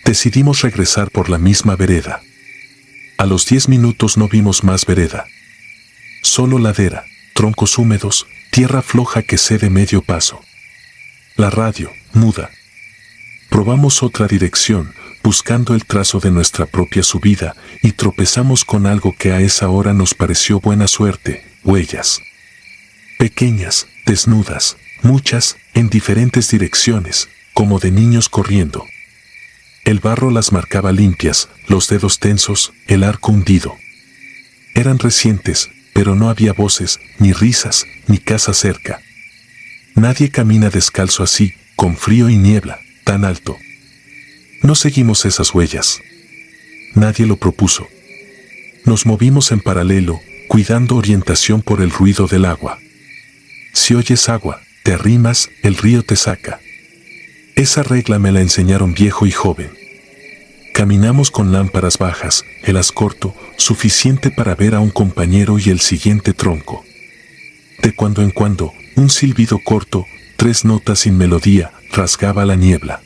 Decidimos regresar por la misma vereda. A los 10 minutos no vimos más vereda. Solo ladera, troncos húmedos, tierra floja que cede medio paso. La radio, muda. Probamos otra dirección, buscando el trazo de nuestra propia subida, y tropezamos con algo que a esa hora nos pareció buena suerte, huellas. Pequeñas, desnudas, muchas, en diferentes direcciones, como de niños corriendo. El barro las marcaba limpias, los dedos tensos, el arco hundido. Eran recientes, pero no había voces, ni risas, ni casa cerca. Nadie camina descalzo así, con frío y niebla, tan alto. No seguimos esas huellas. Nadie lo propuso. Nos movimos en paralelo, cuidando orientación por el ruido del agua. Si oyes agua, te arrimas, el río te saca. Esa regla me la enseñaron viejo y joven. Caminamos con lámparas bajas, el haz corto, suficiente para ver a un compañero y el siguiente tronco. De cuando en cuando, un silbido corto, 3 notas sin melodía, rasgaba la niebla.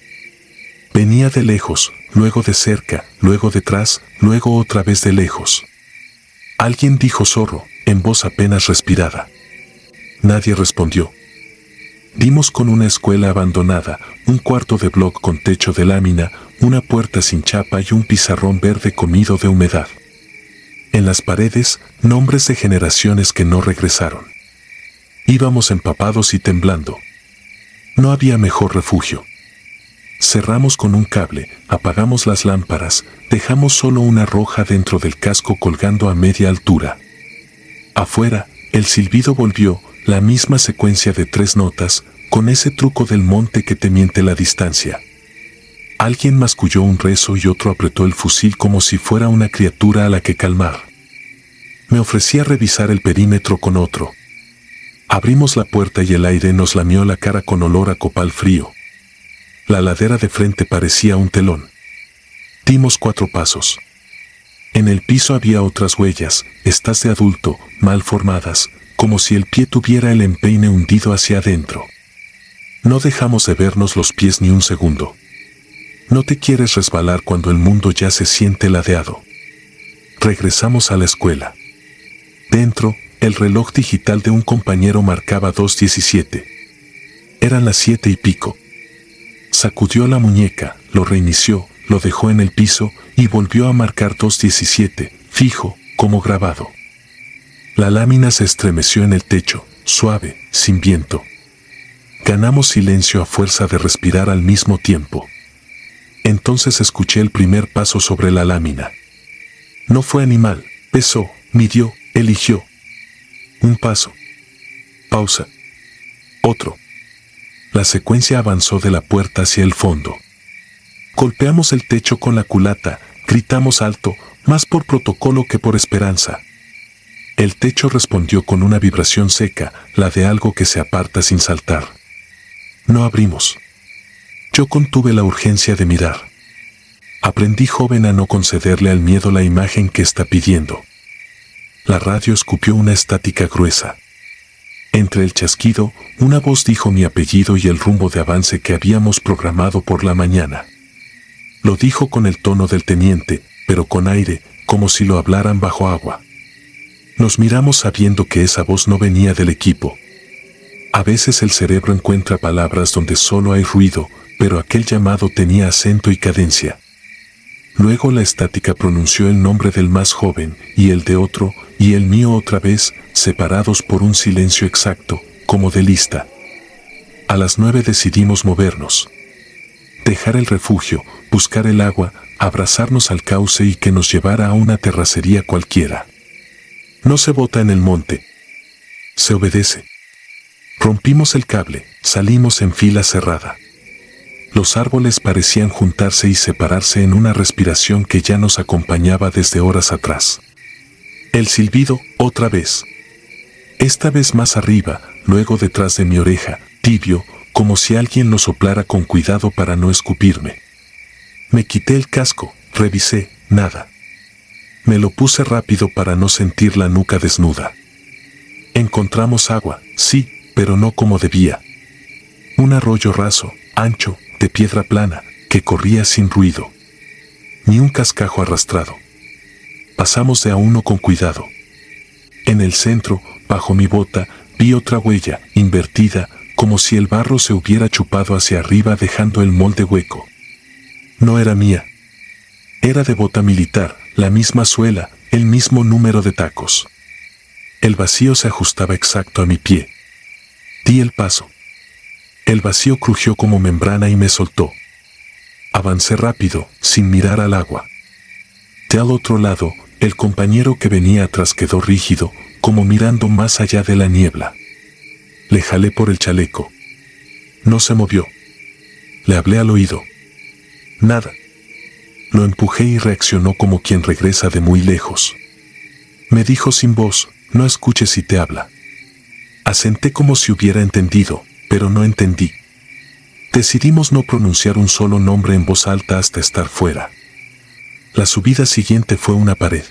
Venía de lejos, luego de cerca, luego detrás, luego otra vez de lejos. Alguien dijo zorro, en voz apenas respirada. Nadie respondió. Dimos con una escuela abandonada, un cuarto de bloc con techo de lámina, una puerta sin chapa y un pizarrón verde comido de humedad. En las paredes, nombres de generaciones que no regresaron. Íbamos empapados y temblando. No había mejor refugio. Cerramos con un cable, apagamos las lámparas, dejamos solo una roja dentro del casco colgando a media altura. Afuera, el silbido volvió, la misma secuencia de 3 notas, con ese truco del monte que te miente la distancia. Alguien masculló un rezo y otro apretó el fusil como si fuera una criatura a la que calmar. Me ofrecí a revisar el perímetro con otro. Abrimos la puerta y el aire nos lamió la cara con olor a copal frío. La ladera de frente parecía un telón. Dimos 4 pasos. En el piso había otras huellas, estas de adulto, mal formadas, como si el pie tuviera el empeine hundido hacia adentro. No dejamos de vernos los pies ni un segundo. No te quieres resbalar cuando el mundo ya se siente ladeado. Regresamos a la escuela. Dentro, el reloj digital de un compañero marcaba 2:17. Eran las 7 y pico. Sacudió la muñeca, lo reinició, lo dejó en el piso y volvió a marcar 2:17, fijo, como grabado. La lámina se estremeció en el techo, suave, sin viento. Ganamos silencio a fuerza de respirar al mismo tiempo. Entonces escuché el primer paso sobre la lámina. No fue animal, pesó, midió, eligió. Un paso. Pausa. Otro. La secuencia avanzó de la puerta hacia el fondo. Golpeamos el techo con la culata, gritamos alto, más por protocolo que por esperanza. El techo respondió con una vibración seca, la de algo que se aparta sin saltar. No abrimos. Yo contuve la urgencia de mirar. Aprendí joven a no concederle al miedo la imagen que está pidiendo. La radio escupió una estática gruesa. Entre el chasquido, una voz dijo mi apellido y el rumbo de avance que habíamos programado por la mañana. Lo dijo con el tono del teniente, pero con aire, como si lo hablaran bajo agua. Nos miramos sabiendo que esa voz no venía del equipo. A veces el cerebro encuentra palabras donde solo hay ruido, pero aquel llamado tenía acento y cadencia. Luego la estática pronunció el nombre del más joven, y el de otro, y el mío otra vez, separados por un silencio exacto, como de lista. A las 9 decidimos movernos. Dejar el refugio, buscar el agua, abrazarnos al cauce y que nos llevara a una terracería cualquiera. No se bota en el monte. Se obedece. Rompimos el cable, salimos en fila cerrada. Los árboles parecían juntarse y separarse en una respiración que ya nos acompañaba desde horas atrás. El silbido, otra vez. Esta vez más arriba, luego detrás de mi oreja, tibio, como si alguien lo soplara con cuidado para no escupirme. Me quité el casco, revisé, nada. Me lo puse rápido para no sentir la nuca desnuda. Encontramos agua, sí, pero no como debía. Un arroyo raso, ancho, de piedra plana, que corría sin ruido. Ni un cascajo arrastrado. Pasamos de a uno con cuidado. En el centro, bajo mi bota, vi otra huella, invertida, como si el barro se hubiera chupado hacia arriba dejando el molde hueco. No era mía. Era de bota militar, la misma suela, el mismo número de tacos. El vacío se ajustaba exacto a mi pie. Di el paso. El vacío crujió como membrana y me soltó. Avancé rápido, sin mirar al agua. De al otro lado, el compañero que venía atrás quedó rígido, como mirando más allá de la niebla. Le jalé por el chaleco. No se movió. Le hablé al oído. Nada. Lo empujé y reaccionó como quien regresa de muy lejos. Me dijo sin voz, no escuches si te habla. Asenté como si hubiera entendido, pero no entendí. Decidimos no pronunciar un solo nombre en voz alta hasta estar fuera. La subida siguiente fue una pared.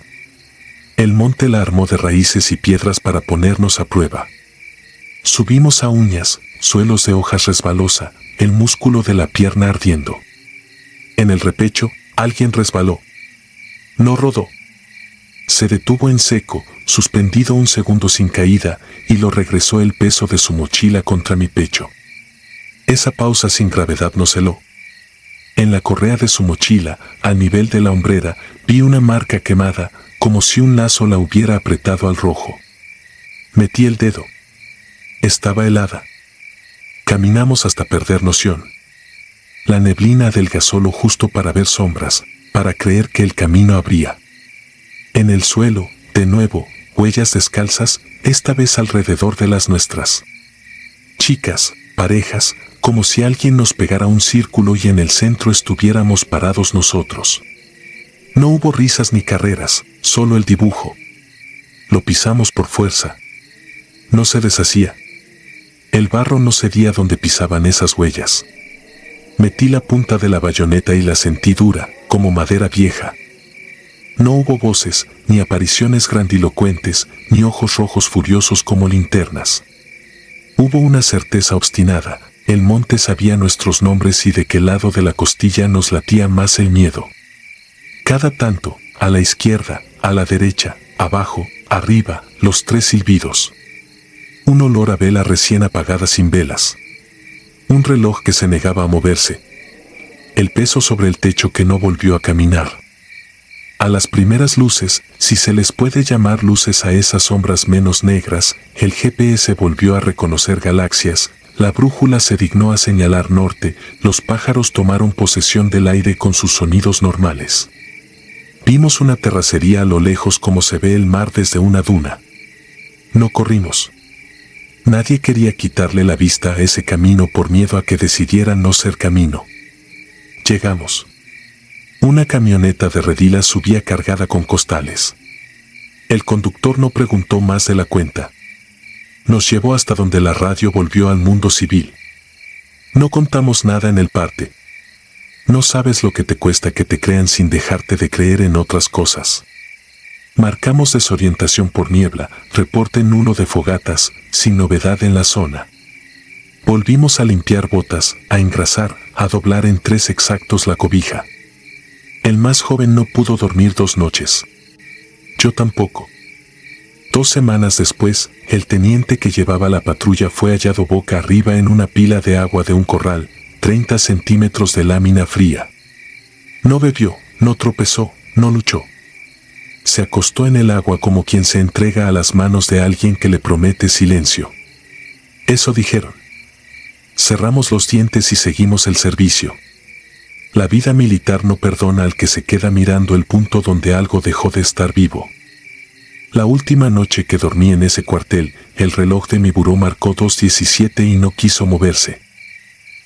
El monte la armó de raíces y piedras para ponernos a prueba. Subimos a uñas, suelos de hojas resbalosa, el músculo de la pierna ardiendo. En el repecho, alguien resbaló. No rodó. Se detuvo en seco, suspendido un segundo sin caída, y lo regresó el peso de su mochila contra mi pecho. Esa pausa sin gravedad nos heló. En la correa de su mochila, al nivel de la hombrera, vi una marca quemada, como si un lazo la hubiera apretado al rojo. Metí el dedo. Estaba helada. Caminamos hasta perder noción. La neblina adelgazó lo justo para ver sombras, para creer que el camino abría. En el suelo, de nuevo, huellas descalzas, esta vez alrededor de las nuestras. Chicas, parejas, como si alguien nos pegara un círculo y en el centro estuviéramos parados nosotros. No hubo risas ni carreras, solo el dibujo. Lo pisamos por fuerza. No se deshacía. El barro no cedía donde pisaban esas huellas. Metí la punta de la bayoneta y la sentí dura, como madera vieja. No hubo voces, ni apariciones grandilocuentes, ni ojos rojos furiosos como linternas. Hubo una certeza obstinada, el monte sabía nuestros nombres y de qué lado de la costilla nos latía más el miedo. Cada tanto, a la izquierda, a la derecha, abajo, arriba, los tres silbidos. Un olor a vela recién apagada sin velas. Un reloj que se negaba a moverse. El peso sobre el techo que no volvió a caminar. A las primeras luces, si se les puede llamar luces a esas sombras menos negras, el GPS volvió a reconocer galaxias, la brújula se dignó a señalar norte, los pájaros tomaron posesión del aire con sus sonidos normales. Vimos una terracería a lo lejos como se ve el mar desde una duna. No corrimos. Nadie quería quitarle la vista a ese camino por miedo a que decidiera no ser camino. Llegamos. Una camioneta de redilas subía cargada con costales. El conductor no preguntó más de la cuenta. Nos llevó hasta donde la radio volvió al mundo civil. No contamos nada en el parte. No sabes lo que te cuesta que te crean sin dejarte de creer en otras cosas. Marcamos desorientación por niebla, reporte nulo de fogatas, sin novedad en la zona. Volvimos a limpiar botas, a engrasar, a doblar en 3 exactos la cobija. El más joven no pudo dormir 2 noches. Yo tampoco. 2 semanas después, el teniente que llevaba la patrulla fue hallado boca arriba en una pila de agua de un corral, 30 centímetros de lámina fría. No bebió, no tropezó, no luchó. Se acostó en el agua como quien se entrega a las manos de alguien que le promete silencio. Eso dijeron. Cerramos los dientes y seguimos el servicio. La vida militar no perdona al que se queda mirando el punto donde algo dejó de estar vivo. La última noche que dormí en ese cuartel, el reloj de mi buró marcó 2:17 y no quiso moverse.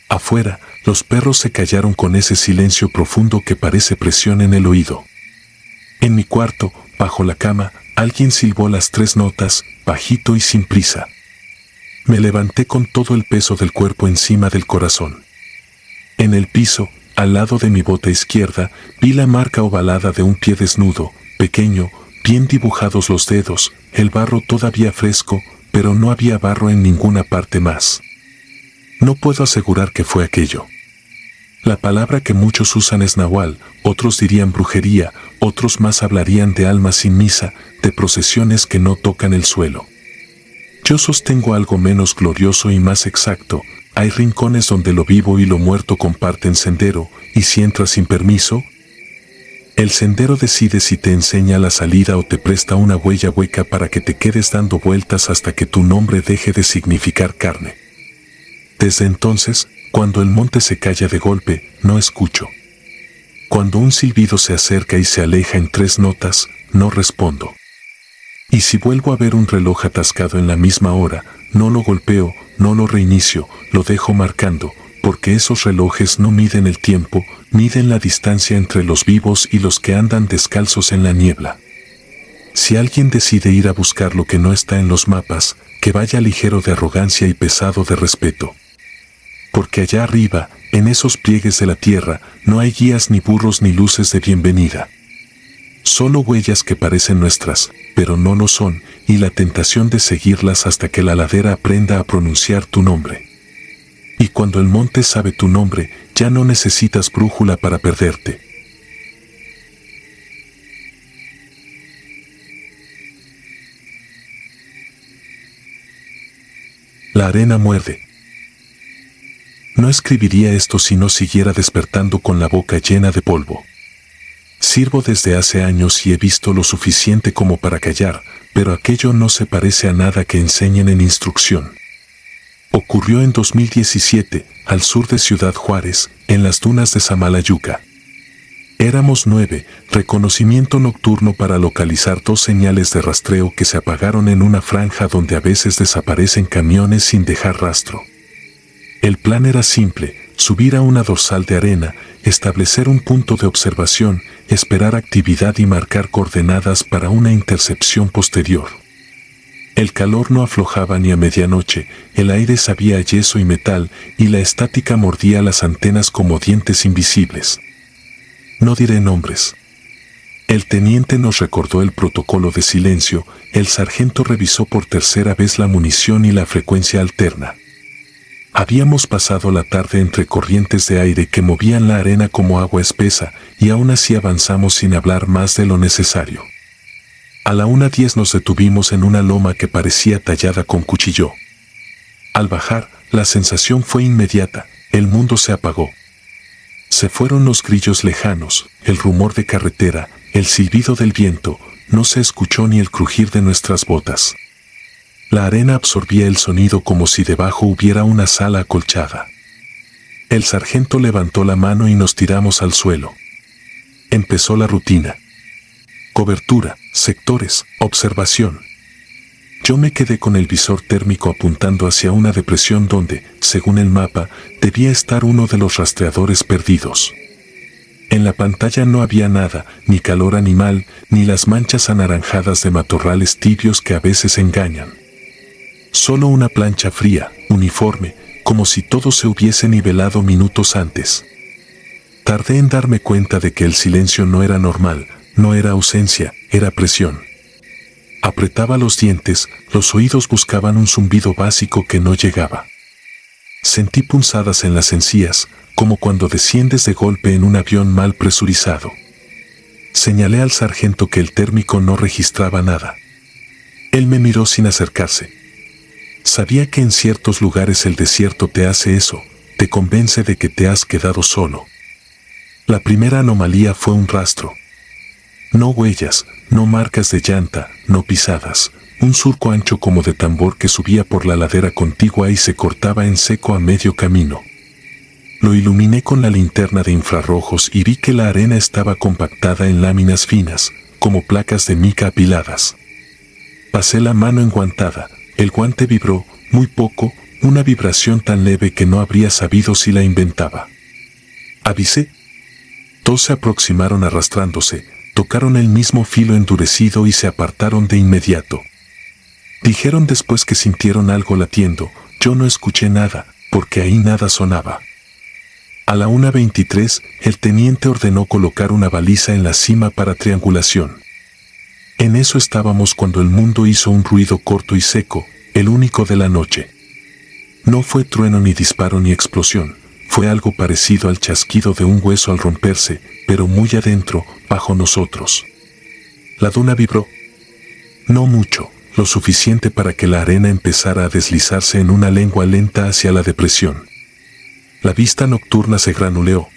Afuera, los perros se callaron con ese silencio profundo que parece presión en el oído. En mi cuarto, bajo la cama, alguien silbó las 3 notas, bajito y sin prisa. Me levanté con todo el peso del cuerpo encima del corazón. En el piso, al lado de mi bota izquierda, vi la marca ovalada de un pie desnudo, pequeño, bien dibujados los dedos, el barro todavía fresco, pero no había barro en ninguna parte más. No puedo asegurar que fue aquello. La palabra que muchos usan es nahual, otros dirían brujería, otros más hablarían de almas sin misa, de procesiones que no tocan el suelo. Yo sostengo algo menos glorioso y más exacto. Hay rincones donde lo vivo y lo muerto comparten sendero, y si entras sin permiso, el sendero decide si te enseña la salida o te presta una huella hueca para que te quedes dando vueltas hasta que tu nombre deje de significar carne. Desde entonces, cuando el monte se calla de golpe, no escucho. Cuando un silbido se acerca y se aleja en 3 notas, no respondo. Y si vuelvo a ver un reloj atascado en la misma hora, no lo golpeo, no lo reinicio, lo dejo marcando, porque esos relojes no miden el tiempo, miden la distancia entre los vivos y los que andan descalzos en la niebla. si alguien decide ir a buscar lo que no está en los mapas, que vaya ligero de arrogancia y pesado de respeto. Porque allá arriba, en esos pliegues de la tierra, no hay guías ni burros ni luces de bienvenida. Solo huellas que parecen nuestras, pero no lo son, y la tentación de seguirlas hasta que la ladera aprenda a pronunciar tu nombre. Y cuando el monte sabe tu nombre, ya no necesitas brújula para perderte. La arena muerde. No escribiría esto si no siguiera despertando con la boca llena de polvo. Sirvo desde hace años y he visto lo suficiente como para callar, pero aquello no se parece a nada que enseñen en instrucción. Ocurrió en 2017, al sur de Ciudad Juárez, en las dunas de Samalayuca. Éramos 9, reconocimiento nocturno para localizar 2 señales de rastreo que se apagaron en una franja donde a veces desaparecen camiones sin dejar rastro. El plan era simple: subir a una dorsal de arena, establecer un punto de observación, esperar actividad y marcar coordenadas para una intercepción posterior. El calor no aflojaba ni a medianoche, el aire sabía a yeso y metal, y la estática mordía las antenas como dientes invisibles. No diré nombres. El teniente nos recordó el protocolo de silencio, el sargento revisó por tercera vez la munición y la frecuencia alterna. Habíamos pasado la tarde entre corrientes de aire que movían la arena como agua espesa, y aún así avanzamos sin hablar más de lo necesario. A la 1:10 nos detuvimos en una loma que parecía tallada con cuchillo. Al bajar, la sensación fue inmediata: el mundo se apagó. Se fueron los grillos lejanos, el rumor de carretera, el silbido del viento, no se escuchó ni el crujir de nuestras botas. La arena absorbía el sonido como si debajo hubiera una sala acolchada. El sargento levantó la mano y nos tiramos al suelo. Empezó la rutina. Cobertura, sectores, observación. Yo me quedé con el visor térmico apuntando hacia una depresión donde, según el mapa, debía estar uno de los rastreadores perdidos. En la pantalla no había nada, ni calor animal, ni las manchas anaranjadas de matorrales tibios que a veces engañan. Solo una plancha fría, uniforme, como si todo se hubiese nivelado minutos antes. Tardé en darme cuenta de que el silencio no era normal, no era ausencia, era presión. Apretaba los dientes, los oídos buscaban un zumbido básico que no llegaba. Sentí punzadas en las encías, como cuando desciendes de golpe en un avión mal presurizado. Señalé al sargento que el térmico no registraba nada. Él me miró sin acercarse. Sabía que en ciertos lugares el desierto te hace eso, te convence de que te has quedado solo. La primera anomalía fue un rastro. No huellas, no marcas de llanta, no pisadas, un surco ancho como de tambor que subía por la ladera contigua y se cortaba en seco a medio camino. Lo iluminé con la linterna de infrarrojos y vi que la arena estaba compactada en láminas finas, como placas de mica apiladas. Pasé la mano enguantada, el guante vibró, muy poco, una vibración tan leve que no habría sabido si la inventaba. Avisé. 2 se aproximaron arrastrándose, tocaron el mismo filo endurecido y se apartaron de inmediato. Dijeron después que sintieron algo latiendo, yo no escuché nada, porque ahí nada sonaba. A la 1:23, el teniente ordenó colocar una baliza en la cima para triangulación. En eso estábamos cuando el mundo hizo un ruido corto y seco, el único de la noche. No fue trueno ni disparo ni explosión, fue algo parecido al chasquido de un hueso al romperse, pero muy adentro, bajo nosotros. La duna vibró. No mucho, lo suficiente para que la arena empezara a deslizarse en una lengua lenta hacia la depresión. La vista nocturna se granuleó.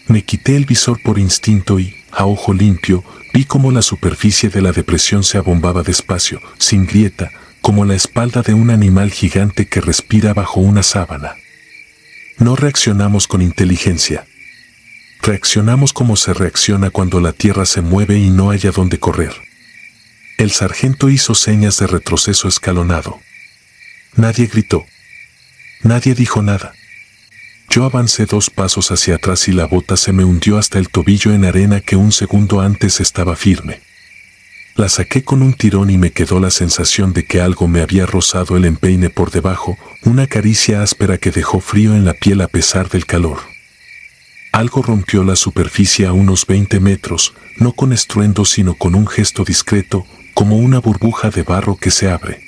Me quité el visor por instinto y, a ojo limpio, vi cómo la superficie de la depresión se abombaba despacio, sin grieta, como la espalda de un animal gigante que respira bajo una sábana. No reaccionamos con inteligencia. Reaccionamos como se reacciona cuando la tierra se mueve y no haya dónde correr. El sargento hizo señas de retroceso escalonado. Nadie gritó. Nadie dijo nada. Yo avancé 2 pasos hacia atrás y la bota se me hundió hasta el tobillo en arena que un segundo antes estaba firme. La saqué con un tirón y me quedó la sensación de que algo me había rozado el empeine por debajo, una caricia áspera que dejó frío en la piel a pesar del calor. Algo rompió la superficie a unos 20 metros, no con estruendo sino con un gesto discreto, como una burbuja de barro que se abre.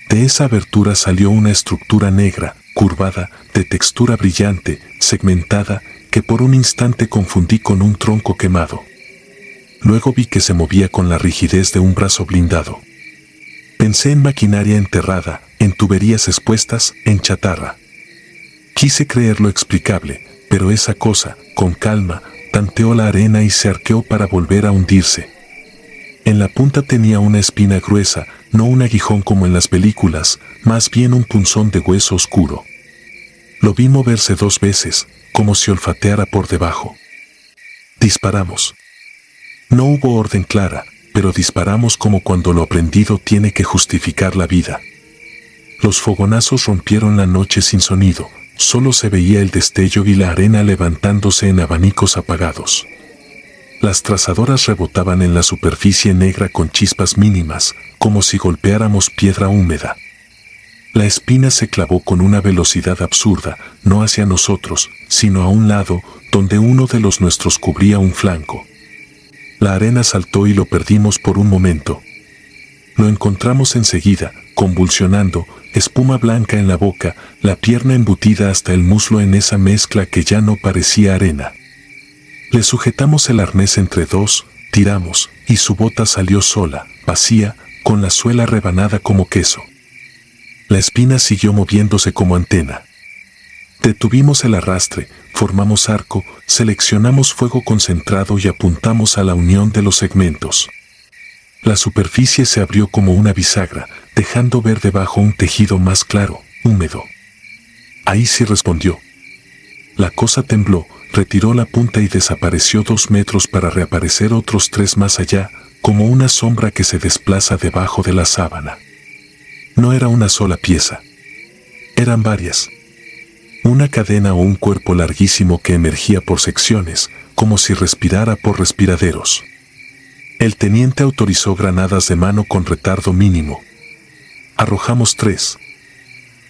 De esa abertura salió una estructura negra, curvada, de textura brillante, segmentada, que por un instante confundí con un tronco quemado. Luego vi que se movía con la rigidez de un brazo blindado. Pensé en maquinaria enterrada, en tuberías expuestas, en chatarra. Quise creer lo explicable, pero esa cosa, con calma, tanteó la arena y se arqueó para volver a hundirse. En la punta tenía una espina gruesa, no un aguijón como en las películas, más bien un punzón de hueso oscuro. Lo vi moverse 2 veces, como si olfateara por debajo. Disparamos. No hubo orden clara, pero disparamos como cuando lo aprendido tiene que justificar la vida. Los fogonazos rompieron la noche sin sonido, solo se veía el destello y la arena levantándose en abanicos apagados. Las trazadoras rebotaban en la superficie negra con chispas mínimas, como si golpeáramos piedra húmeda. La espina se clavó con una velocidad absurda, no hacia nosotros, sino a un lado, donde uno de los nuestros cubría un flanco. La arena saltó y lo perdimos por un momento. Lo encontramos enseguida, convulsionando, espuma blanca en la boca, la pierna embutida hasta el muslo en esa mezcla que ya no parecía arena. Le sujetamos el arnés entre dos, tiramos, y su bota salió sola, vacía, con la suela rebanada como queso. La espina siguió moviéndose como antena. Detuvimos el arrastre, formamos arco, seleccionamos fuego concentrado y apuntamos a la unión de los segmentos. La superficie se abrió como una bisagra, dejando ver debajo un tejido más claro, húmedo. Ahí sí respondió. La cosa tembló, retiró la punta y desapareció 2 metros para reaparecer otros 3 más allá, como una sombra que se desplaza debajo de la sábana. No era una sola pieza. Eran varias. Una cadena o un cuerpo larguísimo que emergía por secciones, como si respirara por respiraderos. El teniente autorizó granadas de mano con retardo mínimo. Arrojamos 3.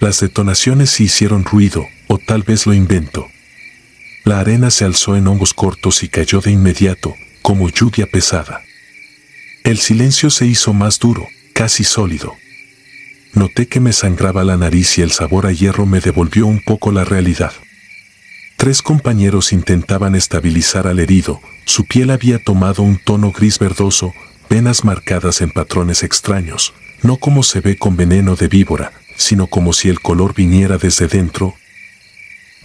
Las detonaciones sí hicieron ruido, o tal vez lo invento. La arena se alzó en hongos cortos y cayó de inmediato, como lluvia pesada. El silencio se hizo más duro, casi sólido. Noté que me sangraba la nariz y el sabor a hierro me devolvió un poco la realidad. 3 compañeros intentaban estabilizar al herido, su piel había tomado un tono gris verdoso, venas marcadas en patrones extraños, no como se ve con veneno de víbora, sino como si el color viniera desde dentro,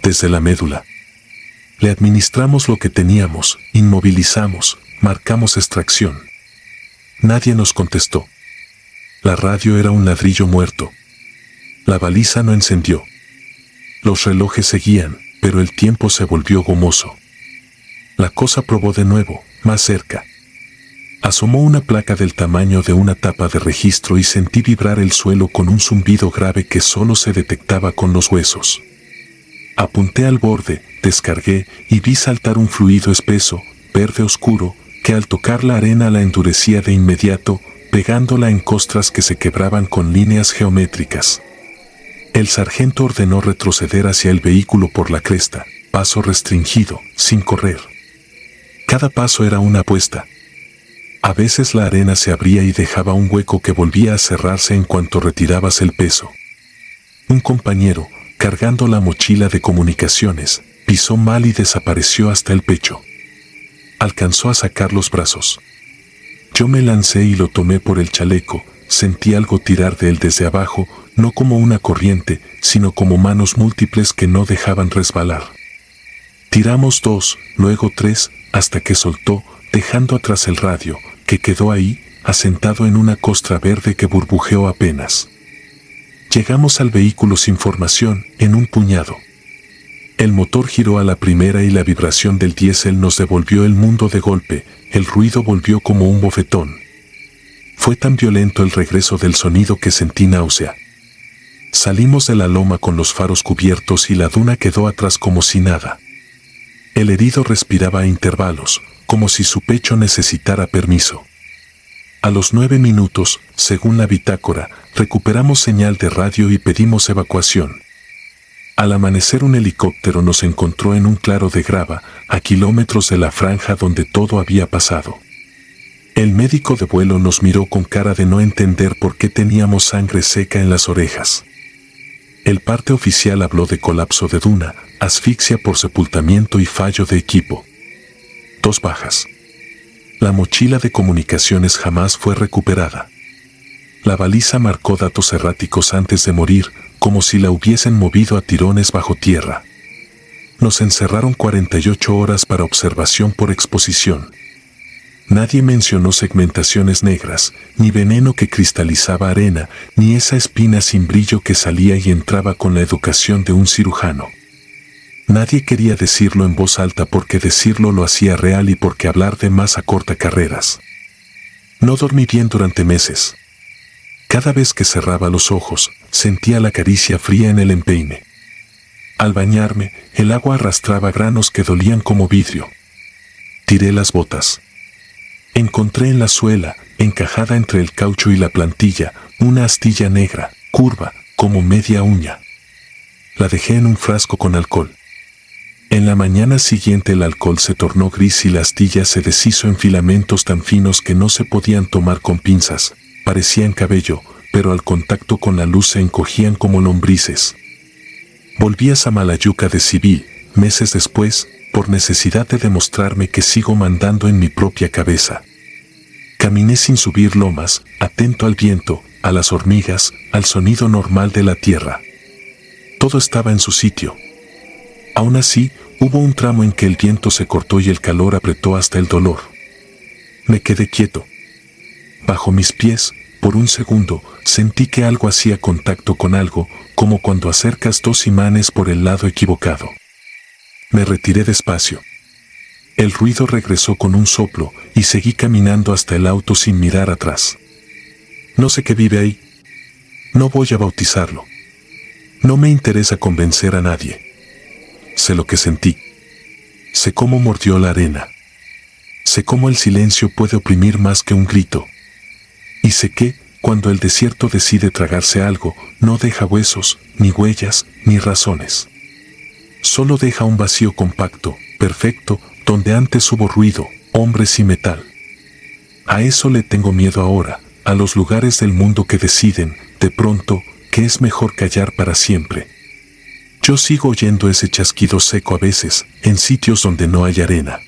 desde la médula. Le administramos lo que teníamos, inmovilizamos, marcamos extracción. Nadie nos contestó. La radio era un ladrillo muerto. La baliza no encendió. Los relojes seguían, pero el tiempo se volvió gomoso. La cosa probó de nuevo, más cerca. Asomó una placa del tamaño de una tapa de registro y sentí vibrar el suelo con un zumbido grave que solo se detectaba con los huesos. Apunté al borde, descargué y vi saltar un fluido espeso, verde oscuro, que al tocar la arena la endurecía de inmediato, pegándola en costras que se quebraban con líneas geométricas. El sargento ordenó retroceder hacia el vehículo por la cresta, paso restringido, sin correr. Cada paso era una apuesta. A veces la arena se abría y dejaba un hueco que volvía a cerrarse en cuanto retirabas el peso. Un compañero, cargando la mochila de comunicaciones, pisó mal y desapareció hasta el pecho. Alcanzó a sacar los brazos. Yo me lancé y lo tomé por el chaleco, sentí algo tirar de él desde abajo, no como una corriente, sino como manos múltiples que no dejaban resbalar. Tiramos 2, luego 3, hasta que soltó, dejando atrás el radio, que quedó ahí, asentado en una costra verde que burbujeó apenas. Llegamos al vehículo sin formación, en un puñado. El motor giró a la primera y la vibración del diésel nos devolvió el mundo de golpe, el ruido volvió como un bofetón. Fue tan violento el regreso del sonido que sentí náusea. Salimos de la loma con los faros cubiertos y la duna quedó atrás como si nada. El herido respiraba a intervalos, como si su pecho necesitara permiso. A los 9 minutos, según la bitácora, recuperamos señal de radio y pedimos evacuación. Al amanecer un helicóptero nos encontró en un claro de grava, a kilómetros de la franja donde todo había pasado. El médico de vuelo nos miró con cara de no entender por qué teníamos sangre seca en las orejas. El parte oficial habló de colapso de duna, asfixia por sepultamiento y fallo de equipo. 2 bajas. La mochila de comunicaciones jamás fue recuperada. La baliza marcó datos erráticos antes de morir, como si la hubiesen movido a tirones bajo tierra. Nos encerraron 48 horas para observación por exposición. Nadie mencionó segmentaciones negras, ni veneno que cristalizaba arena, ni esa espina sin brillo que salía y entraba con la educación de un cirujano. Nadie quería decirlo en voz alta porque decirlo lo hacía real y porque hablar de más acorta carreras. No dormí bien durante meses. Cada vez que cerraba los ojos, sentía la caricia fría en el empeine. Al bañarme, el agua arrastraba granos que dolían como vidrio. Tiré las botas. Encontré en la suela, encajada entre el caucho y la plantilla, una astilla negra, curva, como media uña. La dejé en un frasco con alcohol. En la mañana siguiente el alcohol se tornó gris y la astilla se deshizo en filamentos tan finos que no se podían tomar con pinzas, parecían cabello, pero al contacto con la luz se encogían como lombrices. Volví a Samalayuca de civil, meses después, por necesidad de demostrarme que sigo mandando en mi propia cabeza. Caminé sin subir lomas, atento al viento, a las hormigas, al sonido normal de la tierra. Todo estaba en su sitio. Aún así, hubo un tramo en que el viento se cortó y el calor apretó hasta el dolor. Me quedé quieto. Bajo mis pies, por un segundo, sentí que algo hacía contacto con algo, como cuando acercas 2 imanes por el lado equivocado. Me retiré despacio. El ruido regresó con un soplo y seguí caminando hasta el auto sin mirar atrás. No sé qué vive ahí. No voy a bautizarlo. No me interesa convencer a nadie. Sé lo que sentí. Sé cómo mordió la arena. Sé cómo el silencio puede oprimir más que un grito. Y sé que, cuando el desierto decide tragarse algo, no deja huesos, ni huellas, ni razones. Solo deja un vacío compacto, perfecto, donde antes hubo ruido, hombres y metal. A eso le tengo miedo ahora, a los lugares del mundo que deciden, de pronto, que es mejor callar para siempre. Yo sigo oyendo ese chasquido seco a veces, en sitios donde no hay arena.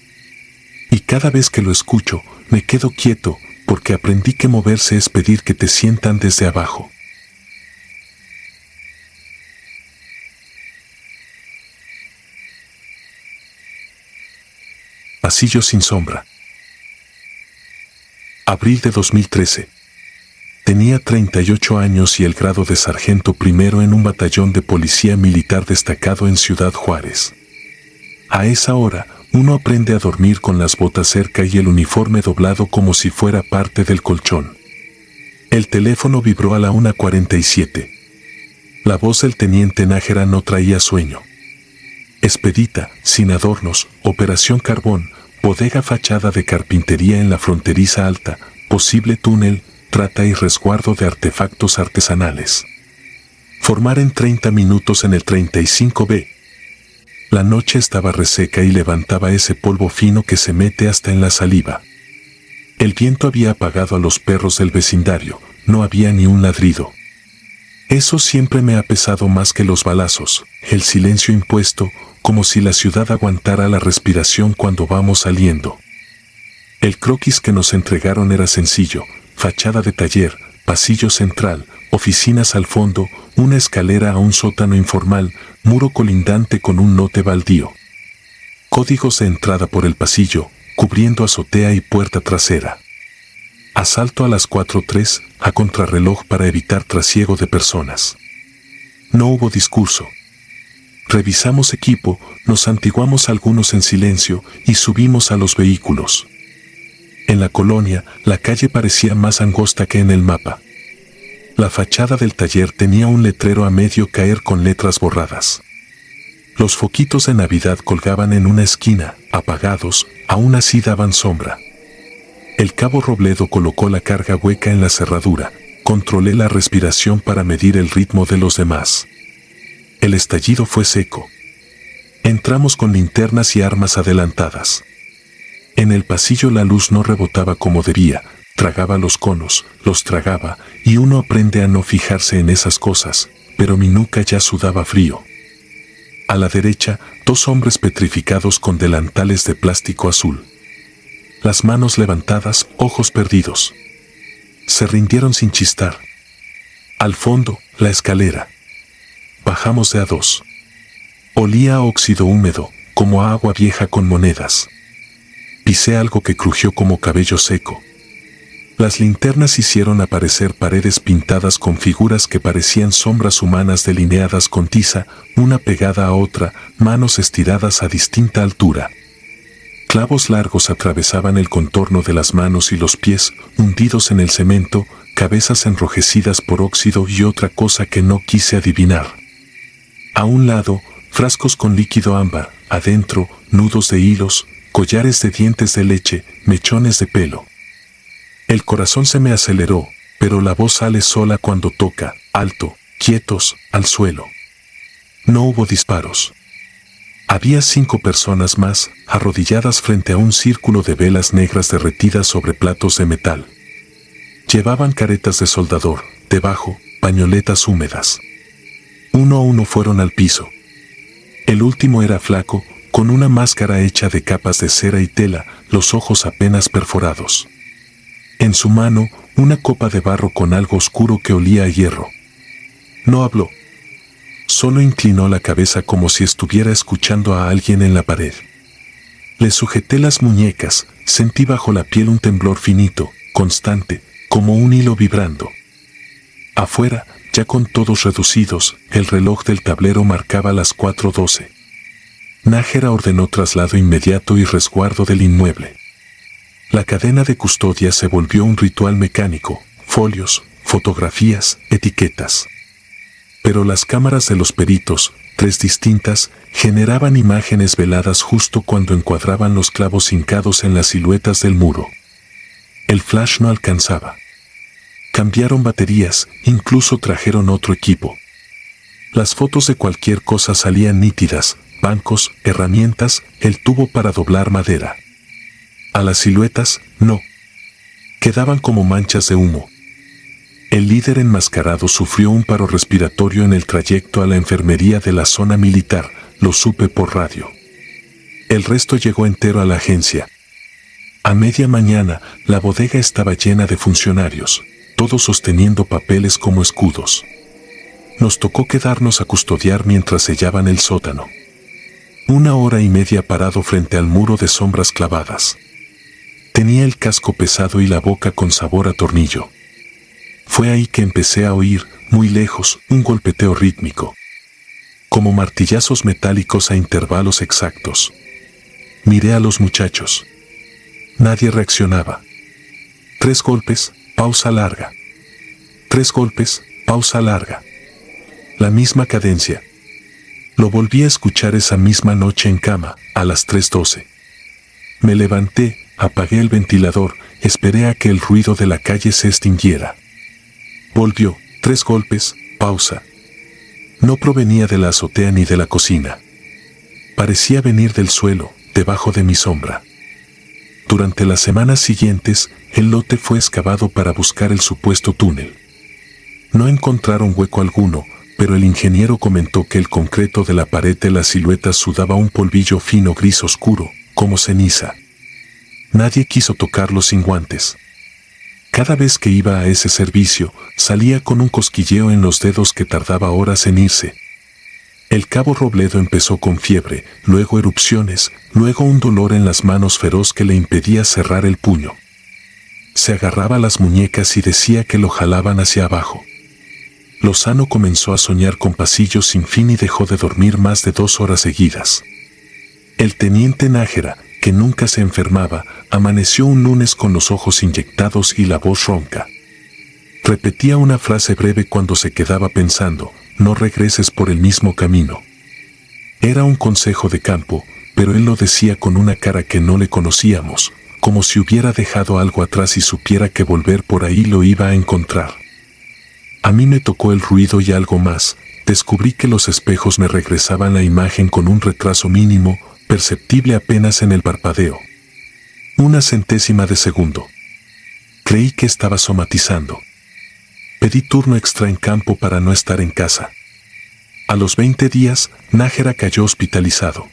Y cada vez que lo escucho, me quedo quieto, porque aprendí que moverse es pedir que te sientan desde abajo. Pasillo sin sombra. Abril de 2013. Tenía 38 años y el grado de sargento primero en un batallón de policía militar destacado en Ciudad Juárez. A esa hora, uno aprende a dormir con las botas cerca y el uniforme doblado como si fuera parte del colchón. El teléfono vibró a la 1:47. La voz del teniente Nájera no traía sueño. Expedita, sin adornos, operación carbón, bodega fachada de carpintería en la fronteriza alta, posible túnel, trata y resguardo de artefactos artesanales. Formar en 30 minutos en el 35B. La noche estaba reseca y levantaba ese polvo fino que se mete hasta en la saliva. El viento había apagado a los perros del vecindario, no había ni un ladrido. Eso siempre me ha pesado más que los balazos, el silencio impuesto, como si la ciudad aguantara la respiración cuando vamos saliendo. El croquis que nos entregaron era sencillo, fachada de taller, pasillo central, oficinas al fondo, una escalera a un sótano informal, muro colindante con un lote baldío. Códigos de entrada por el pasillo, cubriendo azotea y puerta trasera. Asalto a las 4:03, a contrarreloj para evitar trasiego de personas. No hubo discurso. Revisamos equipo, nos santiguamos algunos en silencio y subimos a los vehículos. En la colonia, la calle parecía más angosta que en el mapa. La fachada del taller tenía un letrero a medio caer con letras borradas. Los foquitos de Navidad colgaban en una esquina, apagados, aún así daban sombra. El cabo Robledo colocó la carga hueca en la cerradura. Controlé la respiración para medir el ritmo de los demás. El estallido fue seco. Entramos con linternas y armas adelantadas. En el pasillo la luz no rebotaba como debía, tragaba los conos, los tragaba, y uno aprende a no fijarse en esas cosas, pero mi nuca ya sudaba frío. A la derecha, 2 hombres petrificados con delantales de plástico azul. Las manos levantadas, ojos perdidos. Se rindieron sin chistar. Al fondo, la escalera. Bajamos de a 2. Olía a óxido húmedo, como a agua vieja con monedas. Pisé algo que crujió como cabello seco. Las linternas hicieron aparecer paredes pintadas con figuras que parecían sombras humanas delineadas con tiza, una pegada a otra, manos estiradas a distinta altura. Clavos largos atravesaban el contorno de las manos y los pies, hundidos en el cemento, cabezas enrojecidas por óxido y otra cosa que no quise adivinar. A un lado, frascos con líquido ámbar, adentro, nudos de hilos, collares de dientes de leche, mechones de pelo. El corazón se me aceleró, pero la voz sale sola cuando toca, alto, quietos, al suelo. No hubo disparos. Había 5 personas más, arrodilladas frente a un círculo de velas negras derretidas sobre platos de metal. Llevaban caretas de soldador, debajo, pañoletas húmedas. Uno a uno fueron al piso. El último era flaco, con una máscara hecha de capas de cera y tela, los ojos apenas perforados. En su mano, una copa de barro con algo oscuro que olía a hierro. No habló. Solo inclinó la cabeza como si estuviera escuchando a alguien en la pared. Le sujeté las muñecas, sentí bajo la piel un temblor finito, constante, como un hilo vibrando. Afuera, ya con todos reducidos, el reloj del tablero marcaba las 4:12. Nájera ordenó traslado inmediato y resguardo del inmueble. La cadena de custodia se volvió un ritual mecánico, folios, fotografías, etiquetas. Pero las cámaras de los peritos, 3 distintas, generaban imágenes veladas justo cuando encuadraban los clavos hincados en las siluetas del muro. El flash no alcanzaba. Cambiaron baterías, incluso trajeron otro equipo. Las fotos de cualquier cosa salían nítidas, bancos, herramientas, el tubo para doblar madera. A las siluetas, no. Quedaban como manchas de humo. El líder enmascarado sufrió un paro respiratorio en el trayecto a la enfermería de la zona militar, lo supe por radio. El resto llegó entero a la agencia. A media mañana, la bodega estaba llena de funcionarios, todos sosteniendo papeles como escudos. Nos tocó quedarnos a custodiar mientras sellaban el sótano. 1 hora y media parado frente al muro de sombras clavadas. Tenía el casco pesado y la boca con sabor a tornillo. Fue ahí que empecé a oír, muy lejos, un golpeteo rítmico. Como martillazos metálicos a intervalos exactos. Miré a los muchachos. Nadie reaccionaba. 3 golpes, pausa larga. 3 golpes, pausa larga. La misma cadencia. Lo volví a escuchar esa misma noche en cama, a las 3:12. Me levanté, apagué el ventilador, esperé a que el ruido de la calle se extinguiera. Volvió, 3 golpes, pausa. No provenía de la azotea ni de la cocina. Parecía venir del suelo, debajo de mi sombra. Durante las semanas siguientes, el lote fue excavado para buscar el supuesto túnel. No encontraron hueco alguno, pero el ingeniero comentó que el concreto de la pared de las siluetas sudaba un polvillo fino gris oscuro, como ceniza. Nadie quiso tocarlo sin guantes. Cada vez que iba a ese servicio, salía con un cosquilleo en los dedos que tardaba horas en irse. El cabo Robledo empezó con fiebre, luego erupciones, luego un dolor en las manos feroz que le impedía cerrar el puño. Se agarraba a las muñecas y decía que lo jalaban hacia abajo. Lozano comenzó a soñar con pasillos sin fin y dejó de dormir más de 2 horas seguidas. El teniente Nájera, que nunca se enfermaba, amaneció un lunes con los ojos inyectados y la voz ronca. Repetía una frase breve cuando se quedaba pensando, no regreses por el mismo camino. Era un consejo de campo, pero él lo decía con una cara que no le conocíamos, como si hubiera dejado algo atrás y supiera que volver por ahí lo iba a encontrar. A mí me tocó el ruido y algo más. Descubrí que los espejos me regresaban la imagen con un retraso mínimo, perceptible apenas en el parpadeo. Una centésima de segundo. Creí que estaba somatizando. Pedí turno extra en campo para no estar en casa. A los 20 días, Nájera cayó hospitalizado.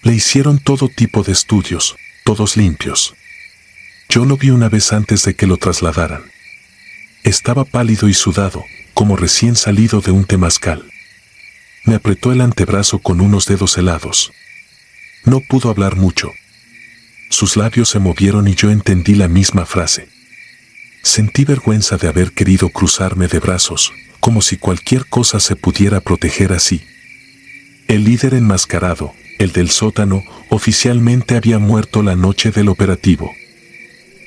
Le hicieron todo tipo de estudios, todos limpios. Yo lo vi una vez antes de que lo trasladaran. Estaba pálido y sudado, como recién salido de un temazcal. Me apretó el antebrazo con unos dedos helados. No pudo hablar mucho. Sus labios se movieron y yo entendí la misma frase. Sentí vergüenza de haber querido cruzarme de brazos, como si cualquier cosa se pudiera proteger así. El líder enmascarado, el del sótano, oficialmente había muerto la noche del operativo.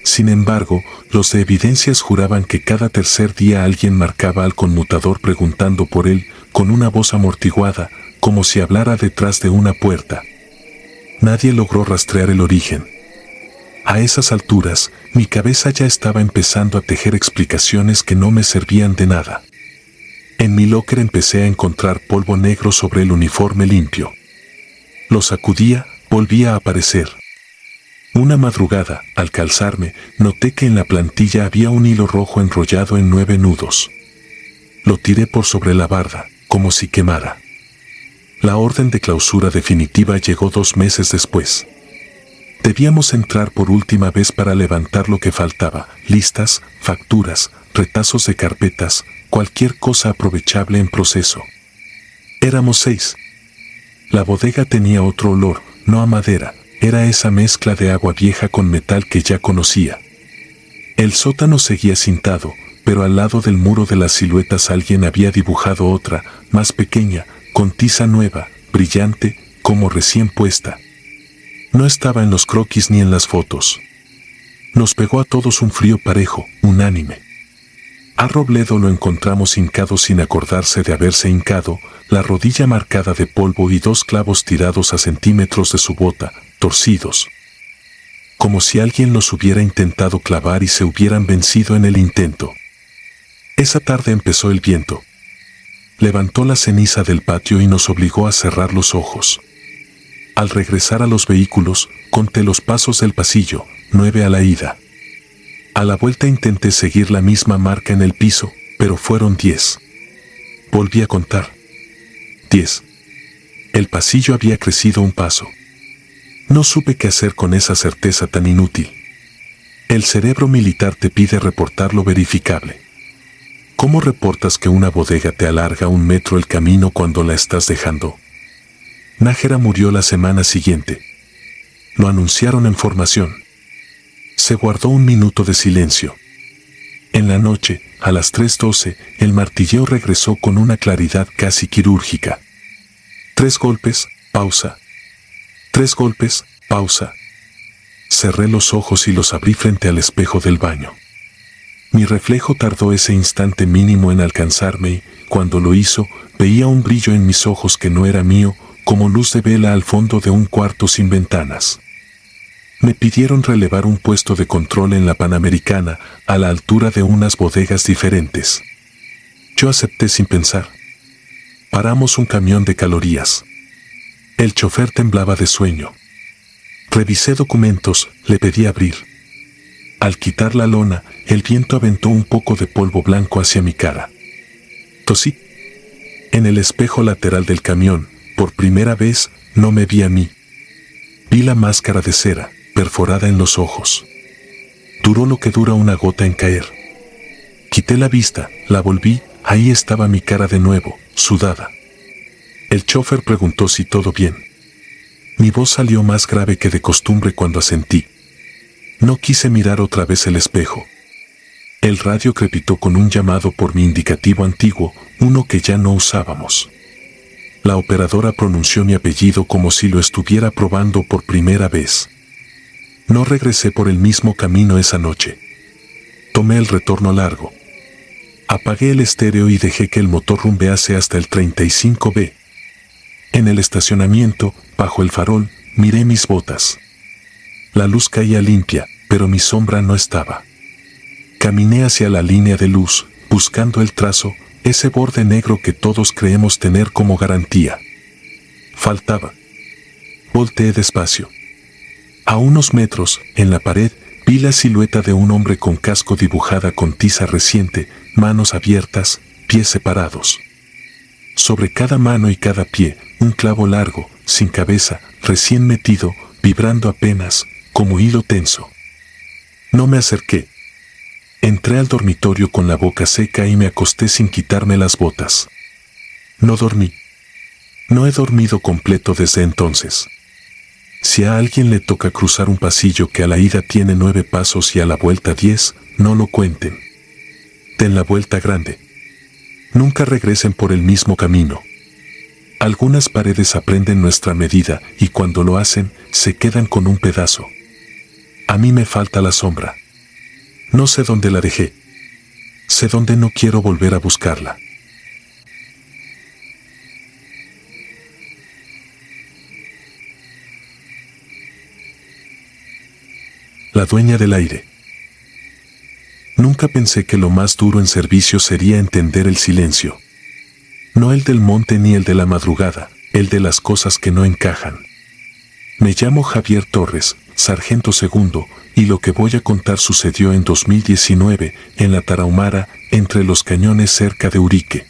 Sin embargo, los de evidencias juraban que cada tercer día alguien marcaba al conmutador preguntando por él, con una voz amortiguada, como si hablara detrás de una puerta. Nadie logró rastrear el origen. A esas alturas, mi cabeza ya estaba empezando a tejer explicaciones que no me servían de nada. En mi locker empecé a encontrar polvo negro sobre el uniforme limpio. Lo sacudía, volvía a aparecer. Una madrugada, al calzarme, noté que en la plantilla había un hilo rojo enrollado en 9 nudos. Lo tiré por sobre la barda, como si quemara. La orden de clausura definitiva llegó 2 meses después. Debíamos entrar por última vez para levantar lo que faltaba, listas, facturas, retazos de carpetas, cualquier cosa aprovechable en proceso. Éramos 6. La bodega tenía otro olor, no a madera, era esa mezcla de agua vieja con metal que ya conocía. El sótano seguía cintado, pero al lado del muro de las siluetas alguien había dibujado otra, más pequeña, con tiza nueva, brillante, como recién puesta. No estaba en los croquis ni en las fotos. Nos pegó a todos un frío parejo, unánime. A Robledo lo encontramos hincado sin acordarse de haberse hincado, la rodilla marcada de polvo y 2 clavos tirados a centímetros de su bota, torcidos. Como si alguien los hubiera intentado clavar y se hubieran vencido en el intento. Esa tarde empezó el viento. Levantó la ceniza del patio y nos obligó a cerrar los ojos. Al regresar a los vehículos, conté los pasos del pasillo, 9 a la ida. A la vuelta intenté seguir la misma marca en el piso, pero fueron 10. Volví a contar. 10. El pasillo había crecido un paso. No supe qué hacer con esa certeza tan inútil. El cerebro militar te pide reportar lo verificable. ¿Cómo reportas que una bodega te alarga 1 metro el camino cuando la estás dejando? Nájera murió la semana siguiente. Lo anunciaron en formación. Se guardó 1 minuto de silencio. En la noche, a las 3:12, el martilleo regresó con una claridad casi quirúrgica. 3 golpes, pausa. 3 golpes, pausa. Cerré los ojos y los abrí frente al espejo del baño. Mi reflejo tardó ese instante mínimo en alcanzarme y, cuando lo hizo, veía un brillo en mis ojos que no era mío, como luz de vela al fondo de un cuarto sin ventanas. Me pidieron relevar un puesto de control en la Panamericana, a la altura de unas bodegas diferentes. Yo acepté sin pensar. Paramos un camión de calorías. El chofer temblaba de sueño. Revisé documentos, le pedí abrir. Al quitar la lona, el viento aventó un poco de polvo blanco hacia mi cara. Tosí. En el espejo lateral del camión, por primera vez, no me vi a mí. Vi la máscara de cera, perforada en los ojos. Duró lo que dura una gota en caer. Quité la vista, la volví, ahí estaba mi cara de nuevo, sudada. El chofer preguntó si todo bien. Mi voz salió más grave que de costumbre cuando asentí. No quise mirar otra vez el espejo. El radio crepitó con un llamado por mi indicativo antiguo, uno que ya no usábamos. La operadora pronunció mi apellido como si lo estuviera probando por primera vez. No regresé por el mismo camino esa noche. Tomé el retorno largo. Apagué el estéreo y dejé que el motor rumbease hasta el 35B. En el estacionamiento, bajo el farol, miré mis botas. La luz caía limpia, pero mi sombra no estaba. Caminé hacia la línea de luz, buscando el trazo, ese borde negro que todos creemos tener como garantía. Faltaba. Volteé despacio. A unos metros, en la pared, vi la silueta de un hombre con casco dibujada con tiza reciente, manos abiertas, pies separados. Sobre cada mano y cada pie, un clavo largo, sin cabeza, recién metido, vibrando apenas, como hilo tenso. No me acerqué. Entré al dormitorio con la boca seca y me acosté sin quitarme las botas. No dormí. No he dormido completo desde entonces. Si a alguien le toca cruzar un pasillo que a la ida tiene 9 pasos y a la vuelta 10, no lo cuenten. Den la vuelta grande. Nunca regresen por el mismo camino. Algunas paredes aprenden nuestra medida y cuando lo hacen, se quedan con un pedazo. A mí me falta la sombra. No sé dónde la dejé. Sé dónde no quiero volver a buscarla. La dueña del aire. Nunca pensé que lo más duro en servicio sería entender el silencio. No el del monte ni el de la madrugada, el de las cosas que no encajan. Me llamo Javier Torres, sargento segundo, y lo que voy a contar sucedió en 2019, en la Tarahumara, entre los cañones cerca de Urique.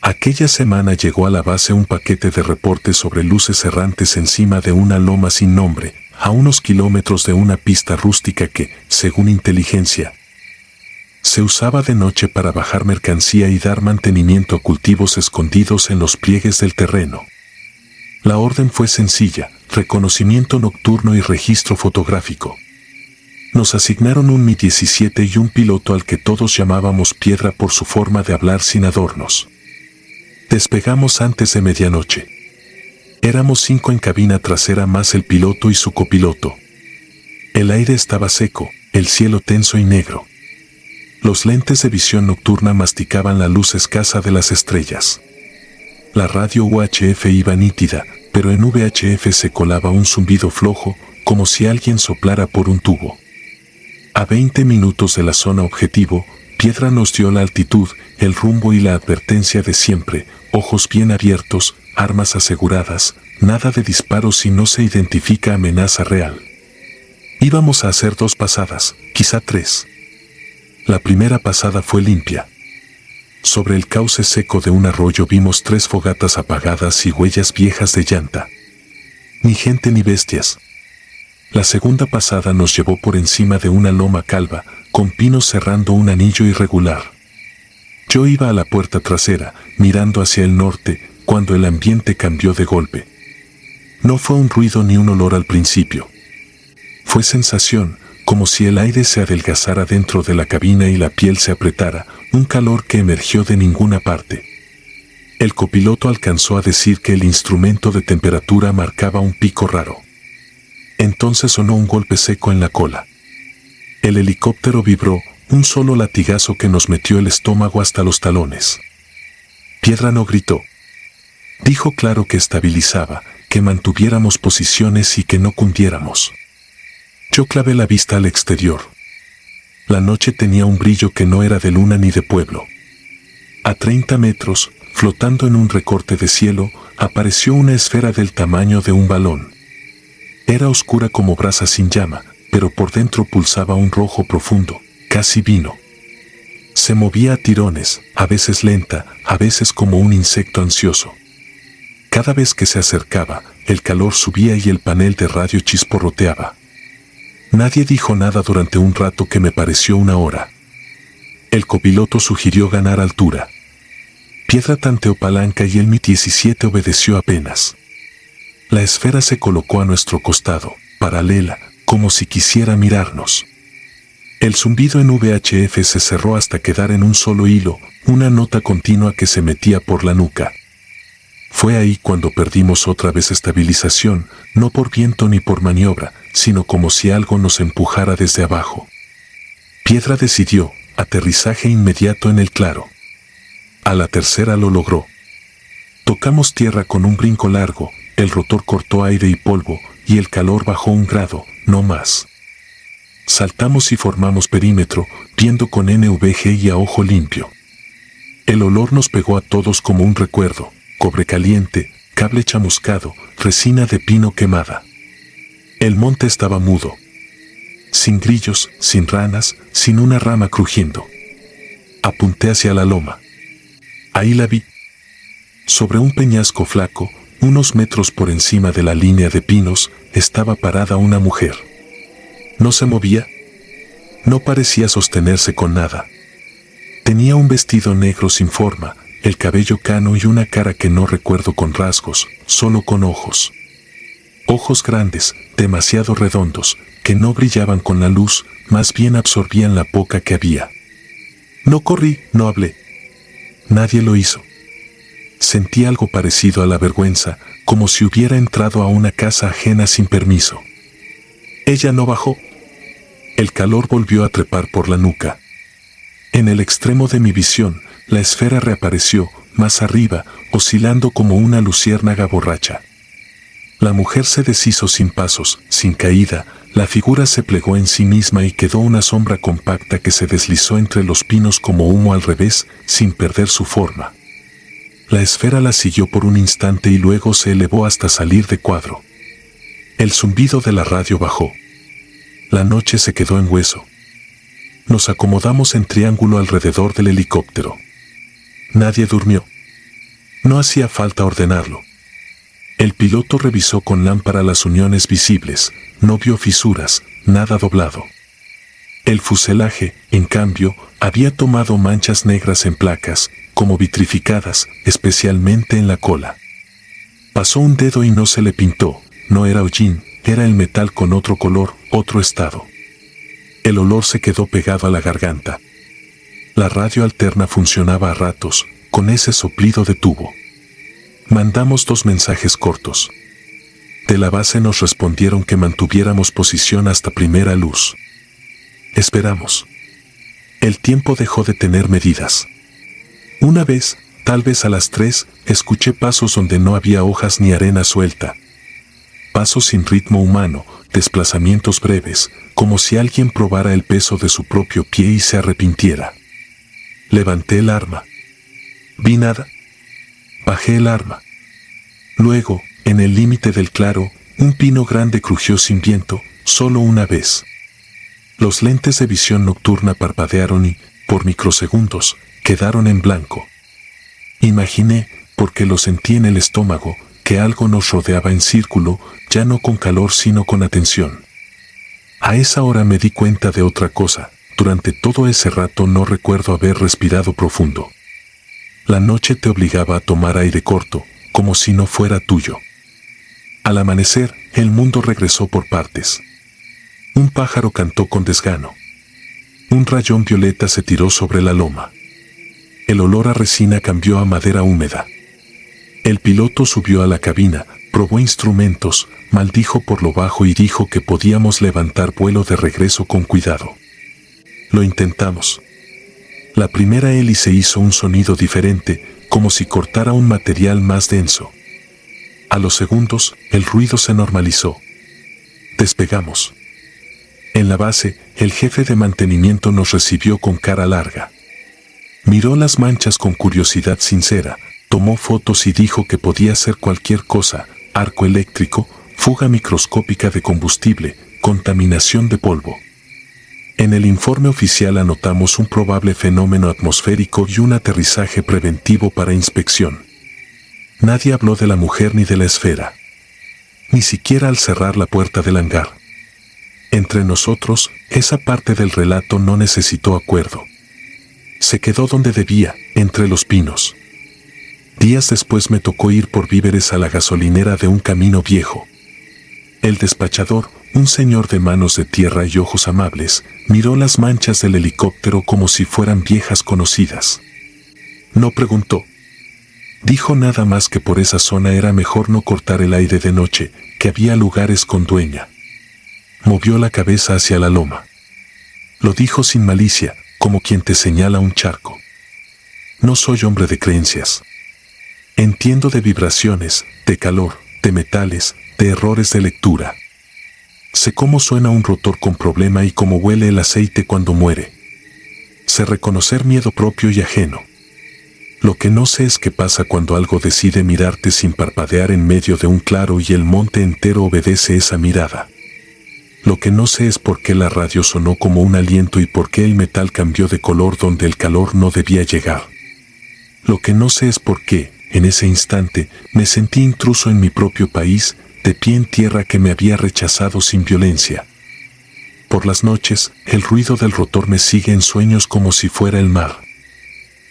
Aquella semana llegó a la base un paquete de reportes sobre luces errantes encima de una loma sin nombre, a unos kilómetros de una pista rústica que, según inteligencia, se usaba de noche para bajar mercancía y dar mantenimiento a cultivos escondidos en los pliegues del terreno. La orden fue sencilla: reconocimiento nocturno y registro fotográfico. Nos asignaron un Mi-17 y un piloto al que todos llamábamos Piedra por su forma de hablar sin adornos. Despegamos antes de medianoche. Éramos 5 en cabina trasera más el piloto y su copiloto. El aire estaba seco, el cielo tenso y negro. Los lentes de visión nocturna masticaban la luz escasa de las estrellas. La radio UHF iba nítida, pero en VHF se colaba un zumbido flojo, como si alguien soplara por un tubo. A 20 minutos de la zona objetivo, Piedra nos dio la altitud, el rumbo y la advertencia de siempre: ojos bien abiertos, armas aseguradas, nada de disparos si no se identifica amenaza real. Íbamos a hacer 2 pasadas, quizá 3. La primera pasada fue limpia. Sobre el cauce seco de un arroyo vimos 3 fogatas apagadas y huellas viejas de llanta. Ni gente ni bestias. La segunda pasada nos llevó por encima de una loma calva, con pinos cerrando un anillo irregular. Yo iba a la puerta trasera, mirando hacia el norte, cuando el ambiente cambió de golpe. No fue un ruido ni un olor al principio. Fue sensación, como si el aire se adelgazara dentro de la cabina y la piel se apretara, un calor que emergió de ninguna parte. El copiloto alcanzó a decir que el instrumento de temperatura marcaba un pico raro. Entonces sonó un golpe seco en la cola. El helicóptero vibró, un solo latigazo que nos metió el estómago hasta los talones. Piedra no gritó. Dijo claro que estabilizaba, que mantuviéramos posiciones y que no cundiéramos. Yo clavé la vista al exterior. La noche tenía un brillo que no era de luna ni de pueblo. A 30 metros, flotando en un recorte de cielo, apareció una esfera del tamaño de un balón. Era oscura como brasa sin llama, pero por dentro pulsaba un rojo profundo, casi vino. Se movía a tirones, a veces lenta, a veces como un insecto ansioso. Cada vez que se acercaba, el calor subía y el panel de radio chisporroteaba. Nadie dijo nada durante un rato que me pareció una hora. El copiloto sugirió ganar altura. Piedra tanteó palanca y el Mi-17 obedeció apenas. La esfera se colocó a nuestro costado, paralela, como si quisiera mirarnos. El zumbido en VHF se cerró hasta quedar en un solo hilo, una nota continua que se metía por la nuca. Fue ahí cuando perdimos otra vez estabilización, no por viento ni por maniobra, sino como si algo nos empujara desde abajo. Piedra decidió: aterrizaje inmediato en el claro. A la tercera lo logró. Tocamos tierra con un brinco largo, el rotor cortó aire y polvo, y el calor bajó 1 grado, no más. Saltamos y formamos perímetro, viendo con NVG y a ojo limpio. El olor nos pegó a todos como un recuerdo: cobre caliente, cable chamuscado, resina de pino quemada. El monte estaba mudo. Sin grillos, sin ranas, sin una rama crujiendo. Apunté hacia la loma. Ahí la vi. Sobre un peñasco flaco, unos metros por encima de la línea de pinos, estaba parada una mujer. No se movía. No parecía sostenerse con nada. Tenía un vestido negro sin forma, el cabello cano y una cara que no recuerdo con rasgos, solo con ojos. Ojos grandes, demasiado redondos, que no brillaban con la luz, más bien absorbían la poca que había. No corrí, no hablé. Nadie lo hizo. Sentí algo parecido a la vergüenza, como si hubiera entrado a una casa ajena sin permiso. Ella no bajó. El calor volvió a trepar por la nuca. En el extremo de mi visión, la esfera reapareció, más arriba, oscilando como una luciérnaga borracha. La mujer se deshizo sin pasos, sin caída, la figura se plegó en sí misma y quedó una sombra compacta que se deslizó entre los pinos como humo al revés, sin perder su forma. La esfera la siguió por un instante y luego se elevó hasta salir de cuadro. El zumbido de la radio bajó. La noche se quedó en hueso. Nos acomodamos en triángulo alrededor del helicóptero. Nadie durmió. No hacía falta ordenarlo. El piloto revisó con lámpara las uniones visibles, no vio fisuras, nada doblado. El fuselaje, en cambio, había tomado manchas negras en placas, como vitrificadas, especialmente en la cola. Pasó un dedo y no se le pintó, no era hollín, era el metal con otro color, otro estado. El olor se quedó pegado a la garganta. La radio alterna funcionaba a ratos, con ese soplido de tubo. Mandamos 2 mensajes cortos. De la base nos respondieron que mantuviéramos posición hasta primera luz. Esperamos. El tiempo dejó de tener medidas. Una vez, tal vez a las 3, escuché pasos donde no había hojas ni arena suelta. Pasos sin ritmo humano, desplazamientos breves, como si alguien probara el peso de su propio pie y se arrepintiera. Levanté el arma. Vi nada. Bajé el arma. Luego, en el límite del claro, un pino grande crujió sin viento, solo una vez. Los lentes de visión nocturna parpadearon y, por microsegundos, quedaron en blanco. Imaginé, porque lo sentí en el estómago, que algo nos rodeaba en círculo, ya no con calor sino con atención. A esa hora me di cuenta de otra cosa. Durante todo ese rato no recuerdo haber respirado profundo. La noche te obligaba a tomar aire corto, como si no fuera tuyo. Al amanecer, el mundo regresó por partes. Un pájaro cantó con desgano. Un rayón violeta se tiró sobre la loma. El olor a resina cambió a madera húmeda. El piloto subió a la cabina, probó instrumentos, maldijo por lo bajo y dijo que podíamos levantar vuelo de regreso con cuidado. Lo intentamos. La primera hélice hizo un sonido diferente, como si cortara un material más denso. A los segundos, el ruido se normalizó. Despegamos. En la base, el jefe de mantenimiento nos recibió con cara larga. Miró las manchas con curiosidad sincera, tomó fotos y dijo que podía ser cualquier cosa: arco eléctrico, fuga microscópica de combustible, contaminación de polvo. En el informe oficial anotamos un probable fenómeno atmosférico y un aterrizaje preventivo para inspección. Nadie habló de la mujer ni de la esfera. Ni siquiera al cerrar la puerta del hangar. Entre nosotros, esa parte del relato no necesitó acuerdo. Se quedó donde debía, entre los pinos. Días después me tocó ir por víveres a la gasolinera de un camino viejo. El despachador, un señor de manos de tierra y ojos amables, miró las manchas del helicóptero como si fueran viejas conocidas. No preguntó. Dijo nada más que por esa zona era mejor no cortar el aire de noche, que había lugares con dueña. Movió la cabeza hacia la loma. Lo dijo sin malicia, como quien te señala un charco. No soy hombre de creencias. Entiendo de vibraciones, de calor, de metales, de errores de lectura. Sé cómo suena un rotor con problema y cómo huele el aceite cuando muere. Sé reconocer miedo propio y ajeno. Lo que no sé es qué pasa cuando algo decide mirarte sin parpadear en medio de un claro y el monte entero obedece esa mirada. Lo que no sé es por qué la radio sonó como un aliento y por qué el metal cambió de color donde el calor no debía llegar. Lo que no sé es por qué, en ese instante, me sentí intruso en mi propio país, de pie en tierra que me había rechazado sin violencia. Por las noches, el ruido del rotor me sigue en sueños como si fuera el mar.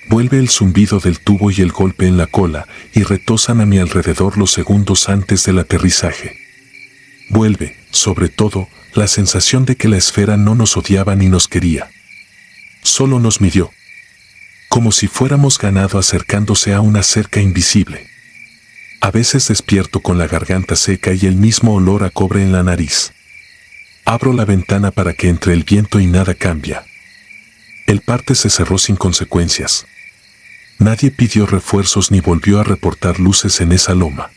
Vuelve el zumbido del tubo y el golpe en la cola, y retozan a mi alrededor los segundos antes del aterrizaje. Vuelve, sobre todo, la sensación de que la esfera no nos odiaba ni nos quería. Solo nos midió. Como si fuéramos ganado acercándose a una cerca invisible. A veces despierto con la garganta seca y el mismo olor a cobre en la nariz. Abro la ventana para que entre el viento y nada cambia. El parte se cerró sin consecuencias. Nadie pidió refuerzos ni volvió a reportar luces en esa loma.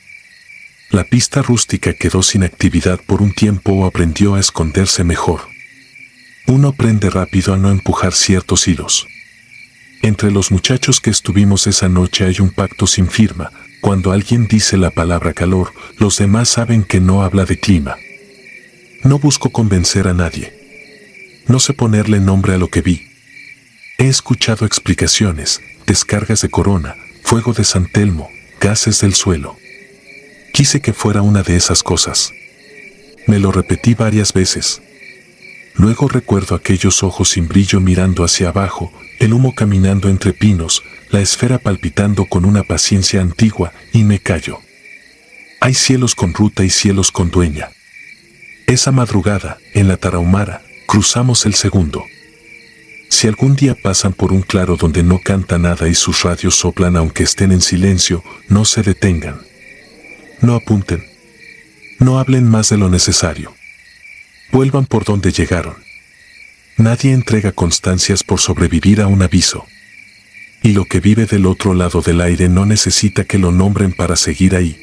La pista rústica quedó sin actividad por un tiempo o aprendió a esconderse mejor. Uno aprende rápido a no empujar ciertos hilos. Entre los muchachos que estuvimos esa noche hay un pacto sin firma. Cuando alguien dice la palabra calor, los demás saben que no habla de clima. No busco convencer a nadie. No sé ponerle nombre a lo que vi. He escuchado explicaciones, descargas de Corona, fuego de San Telmo, gases del suelo. Quise que fuera una de esas cosas. Me lo repetí varias veces. Luego recuerdo aquellos ojos sin brillo mirando hacia abajo, el humo caminando entre pinos, la esfera palpitando con una paciencia antigua, y me callo. Hay cielos con ruta y cielos con dueña. Esa madrugada, en la Tarahumara, cruzamos el segundo. Si algún día pasan por un claro donde no canta nada y sus radios soplan aunque estén en silencio, no se detengan. No apunten. No hablen más de lo necesario. Vuelvan por donde llegaron. Nadie entrega constancias por sobrevivir a un aviso. Y lo que vive del otro lado del aire no necesita que lo nombren para seguir ahí.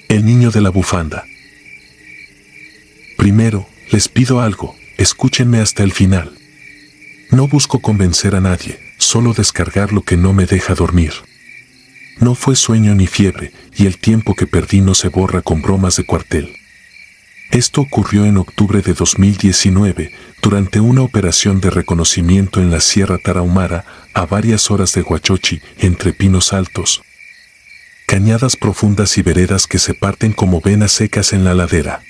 El niño de la bufanda. Primero, les pido algo, escúchenme hasta el final. No busco convencer a nadie, solo descargar lo que no me deja dormir. No fue sueño ni fiebre, y el tiempo que perdí no se borra con bromas de cuartel. Esto ocurrió en octubre de 2019, durante una operación de reconocimiento en la Sierra Tarahumara, a varias horas de Huachochi, entre pinos altos, cañadas profundas y veredas que se parten como venas secas en la ladera.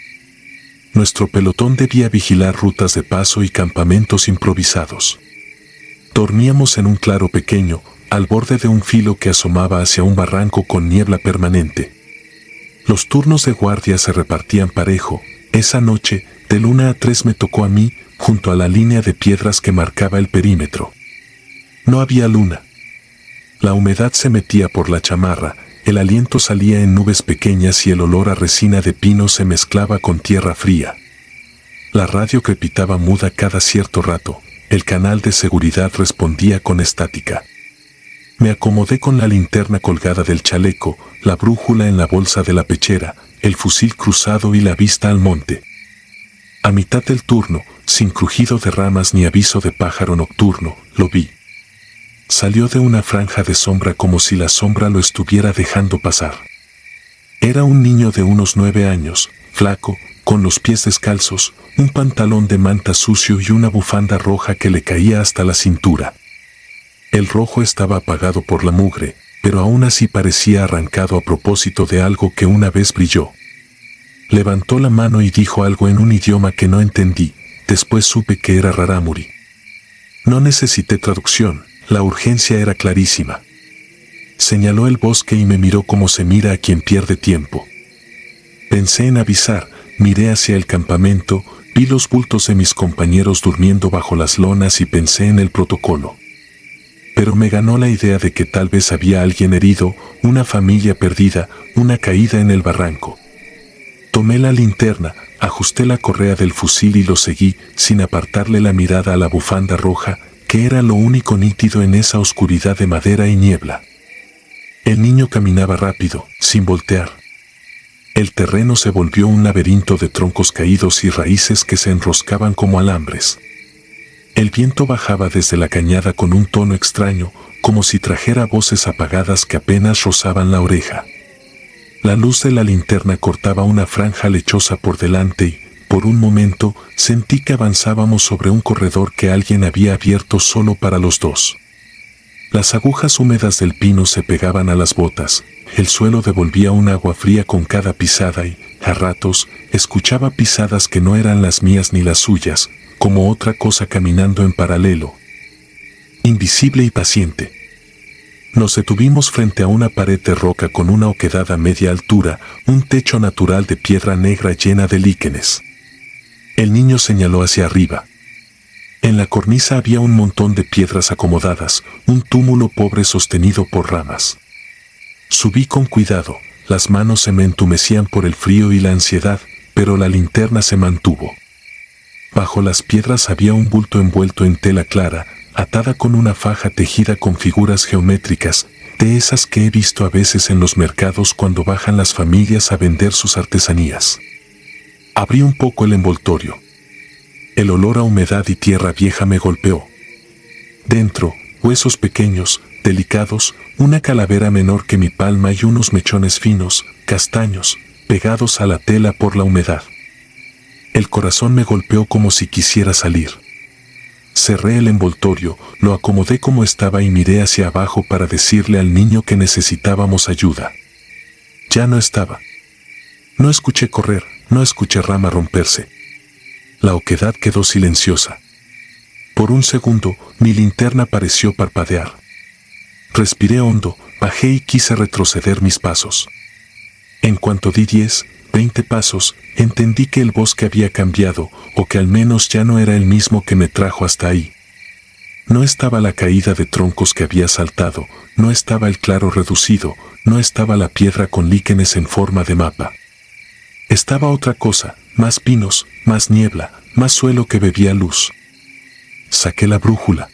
Nuestro pelotón debía vigilar rutas de paso y campamentos improvisados. Dormíamos en un claro pequeño, al borde de un filo que asomaba hacia un barranco con niebla permanente. Los turnos de guardia se repartían parejo. Esa noche, de 1 a 3 me tocó a mí, junto a la línea de piedras que marcaba el perímetro. No había luna. La humedad se metía por la chamarra, el aliento salía en nubes pequeñas y el olor a resina de pino se mezclaba con tierra fría. La radio crepitaba muda cada cierto rato, el canal de seguridad respondía con estática. Me acomodé con la linterna colgada del chaleco, la brújula en la bolsa de la pechera, el fusil cruzado y la vista al monte. A mitad del turno, sin crujido de ramas ni aviso de pájaro nocturno, lo vi. Salió de una franja de sombra como si la sombra lo estuviera dejando pasar. Era un niño de unos 9 años, flaco, con los pies descalzos, un pantalón de manta sucio y una bufanda roja que le caía hasta la cintura. El rojo estaba apagado por la mugre, pero aún así parecía arrancado a propósito de algo que una vez brilló. Levantó la mano y dijo algo en un idioma que no entendí, después supe que era rarámuri. No necesité traducción, la urgencia era clarísima. Señaló el bosque y me miró como se mira a quien pierde tiempo. Pensé en avisar, miré hacia el campamento, vi los bultos de mis compañeros durmiendo bajo las lonas y pensé en el protocolo. Pero me ganó la idea de que tal vez había alguien herido, una familia perdida, una caída en el barranco. Tomé la linterna, ajusté la correa del fusil y lo seguí, sin apartarle la mirada a la bufanda roja, que era lo único nítido en esa oscuridad de madera y niebla. El niño caminaba rápido, sin voltear. El terreno se volvió un laberinto de troncos caídos y raíces que se enroscaban como alambres. El viento bajaba desde la cañada con un tono extraño, como si trajera voces apagadas que apenas rozaban la oreja. La luz de la linterna cortaba una franja lechosa por delante y, por un momento, sentí que avanzábamos sobre un corredor que alguien había abierto solo para los dos. Las agujas húmedas del pino se pegaban a las botas, el suelo devolvía un agua fría con cada pisada y, a ratos, escuchaba pisadas que no eran las mías ni las suyas, como otra cosa caminando en paralelo. Invisible y paciente. Nos detuvimos frente a una pared de roca con una oquedad a media altura, un techo natural de piedra negra llena de líquenes. El niño señaló hacia arriba. En la cornisa había un montón de piedras acomodadas, un túmulo pobre sostenido por ramas. Subí con cuidado, las manos se me entumecían por el frío y la ansiedad, pero la linterna se mantuvo. Bajo las piedras había un bulto envuelto en tela clara, atada con una faja tejida con figuras geométricas, de esas que he visto a veces en los mercados cuando bajan las familias a vender sus artesanías. Abrí un poco el envoltorio. El olor a humedad y tierra vieja me golpeó. Dentro, huesos pequeños, delicados, una calavera menor que mi palma y unos mechones finos, castaños, pegados a la tela por la humedad. El corazón me golpeó como si quisiera salir. Cerré el envoltorio, lo acomodé como estaba y miré hacia abajo para decirle al niño que necesitábamos ayuda. Ya no estaba. No escuché correr, no escuché rama romperse. La oquedad quedó silenciosa. Por un segundo, mi linterna pareció parpadear. Respiré hondo, bajé y quise retroceder mis pasos. En cuanto di 10, 20 pasos, entendí que el bosque había cambiado, o que al menos ya no era el mismo que me trajo hasta ahí. No estaba la caída de troncos que había saltado, no estaba el claro reducido, no estaba la piedra con líquenes en forma de mapa. Estaba otra cosa, más pinos, más niebla, más suelo que bebía luz. Saqué la brújula.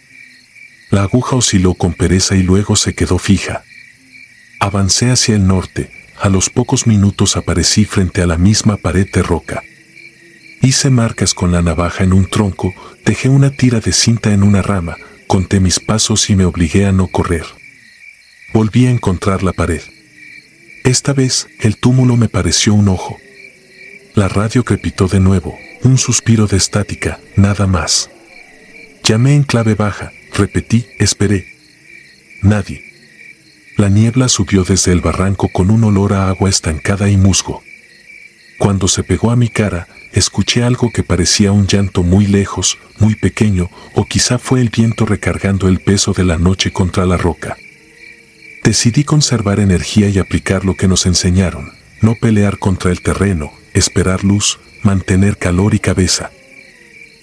La aguja osciló con pereza y luego se quedó fija. Avancé hacia el norte, a los pocos minutos aparecí frente a la misma pared de roca. Hice marcas con la navaja en un tronco, dejé una tira de cinta en una rama, conté mis pasos y me obligué a no correr. Volví a encontrar la pared. Esta vez, el túmulo me pareció un ojo. La radio crepitó de nuevo, un suspiro de estática, nada más. Llamé en clave baja, repetí, esperé. Nadie. La niebla subió desde el barranco con un olor a agua estancada y musgo. Cuando se pegó a mi cara, escuché algo que parecía un llanto muy lejos, muy pequeño, o quizá fue el viento recargando el peso de la noche contra la roca. Decidí conservar energía y aplicar lo que nos enseñaron, no pelear contra el terreno, esperar luz, mantener calor y cabeza.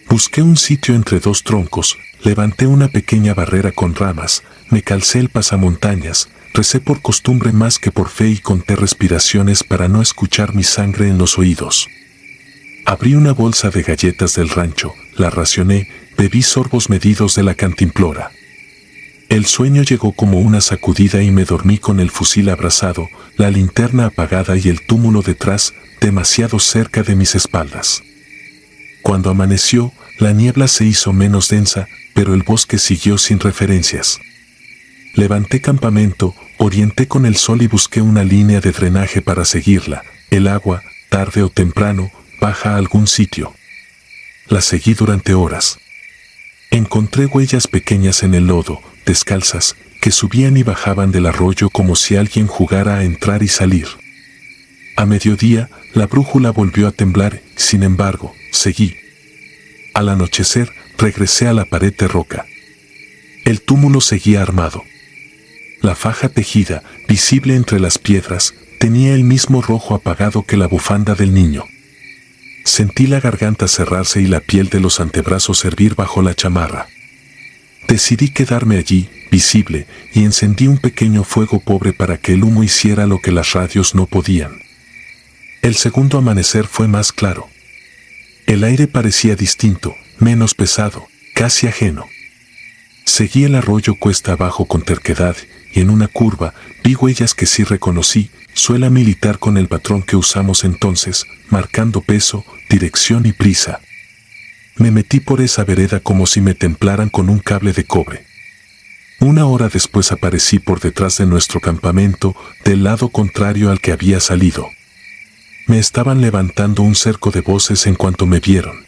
Busqué un sitio entre dos troncos, levanté una pequeña barrera con ramas, me calcé el pasamontañas, recé por costumbre más que por fe y conté respiraciones para no escuchar mi sangre en los oídos. Abrí una bolsa de galletas del rancho, la racioné, bebí sorbos medidos de la cantimplora. El sueño llegó como una sacudida y me dormí con el fusil abrazado, la linterna apagada y el túmulo detrás, demasiado cerca de mis espaldas. Cuando amaneció, la niebla se hizo menos densa, pero el bosque siguió sin referencias. Levanté campamento, orienté con el sol y busqué una línea de drenaje para seguirla. El agua, tarde o temprano, baja a algún sitio. La seguí durante horas. Encontré huellas pequeñas en el lodo, descalzas, que subían y bajaban del arroyo como si alguien jugara a entrar y salir. A mediodía, la brújula volvió a temblar, sin embargo, seguí. Al anochecer, regresé a la pared de roca. El túmulo seguía armado. La faja tejida, visible entre las piedras, tenía el mismo rojo apagado que la bufanda del niño. Sentí la garganta cerrarse y la piel de los antebrazos hervir bajo la chamarra. Decidí quedarme allí, visible, y encendí un pequeño fuego pobre para que el humo hiciera lo que las radios no podían. El segundo amanecer fue más claro. El aire parecía distinto, menos pesado, casi ajeno. Seguí el arroyo cuesta abajo con terquedad, y en una curva vi huellas que sí reconocí, suela militar con el patrón que usamos entonces, marcando peso, dirección y prisa. Me metí por esa vereda como si me templaran con un cable de cobre. Una hora después aparecí por detrás de nuestro campamento, del lado contrario al que había salido. Me estaban levantando un cerco de voces en cuanto me vieron.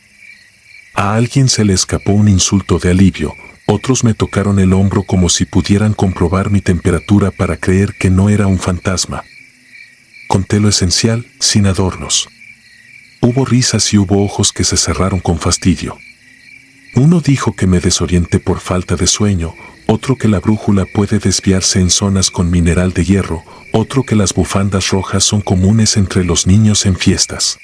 A alguien se le escapó un insulto de alivio, otros me tocaron el hombro como si pudieran comprobar mi temperatura para creer que no era un fantasma. Conté lo esencial, sin adornos. Hubo risas y hubo ojos que se cerraron con fastidio. Uno dijo que me desorienté por falta de sueño, otro que la brújula puede desviarse en zonas con mineral de hierro, otro que las bufandas rojas son comunes entre los niños en fiestas.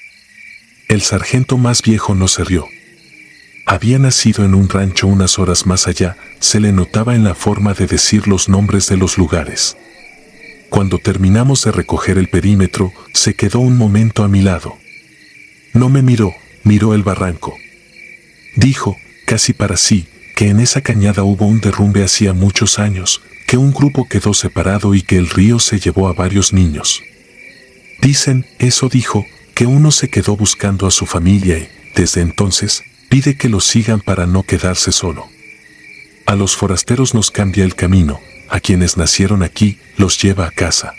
El sargento más viejo no se rió. Había nacido en un rancho unas horas más allá, se le notaba en la forma de decir los nombres de los lugares. Cuando terminamos de recoger el perímetro, se quedó un momento a mi lado. No me miró, miró el barranco. Dijo, casi para sí, que en esa cañada hubo un derrumbe hacía muchos años, que un grupo quedó separado y que el río se llevó a varios niños. Dicen, eso dijo, que uno se quedó buscando a su familia y, desde entonces, pide que lo sigan para no quedarse solo. A los forasteros nos cambia el camino, a quienes nacieron aquí, los lleva a casa.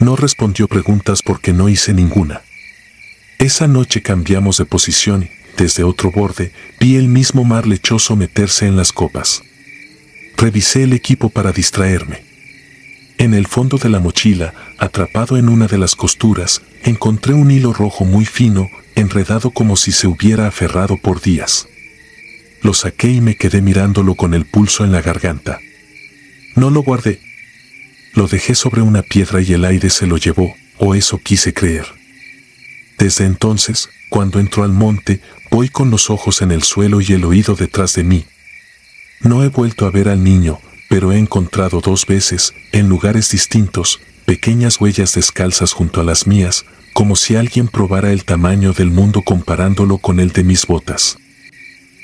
No respondió preguntas porque no hice ninguna. Esa noche cambiamos de posición y, desde otro borde, vi el mismo mar lechoso meterse en las copas. Revisé el equipo para distraerme. En el fondo de la mochila, atrapado en una de las costuras, encontré un hilo rojo muy fino, enredado como si se hubiera aferrado por días. Lo saqué y me quedé mirándolo con el pulso en la garganta. No lo guardé. Lo dejé sobre una piedra y el aire se lo llevó, o eso quise creer. Desde entonces, cuando entro al monte, voy con los ojos en el suelo y el oído detrás de mí. No he vuelto a ver al niño, pero he encontrado 2 veces, en lugares distintos, pequeñas huellas descalzas junto a las mías, como si alguien probara el tamaño del mundo comparándolo con el de mis botas.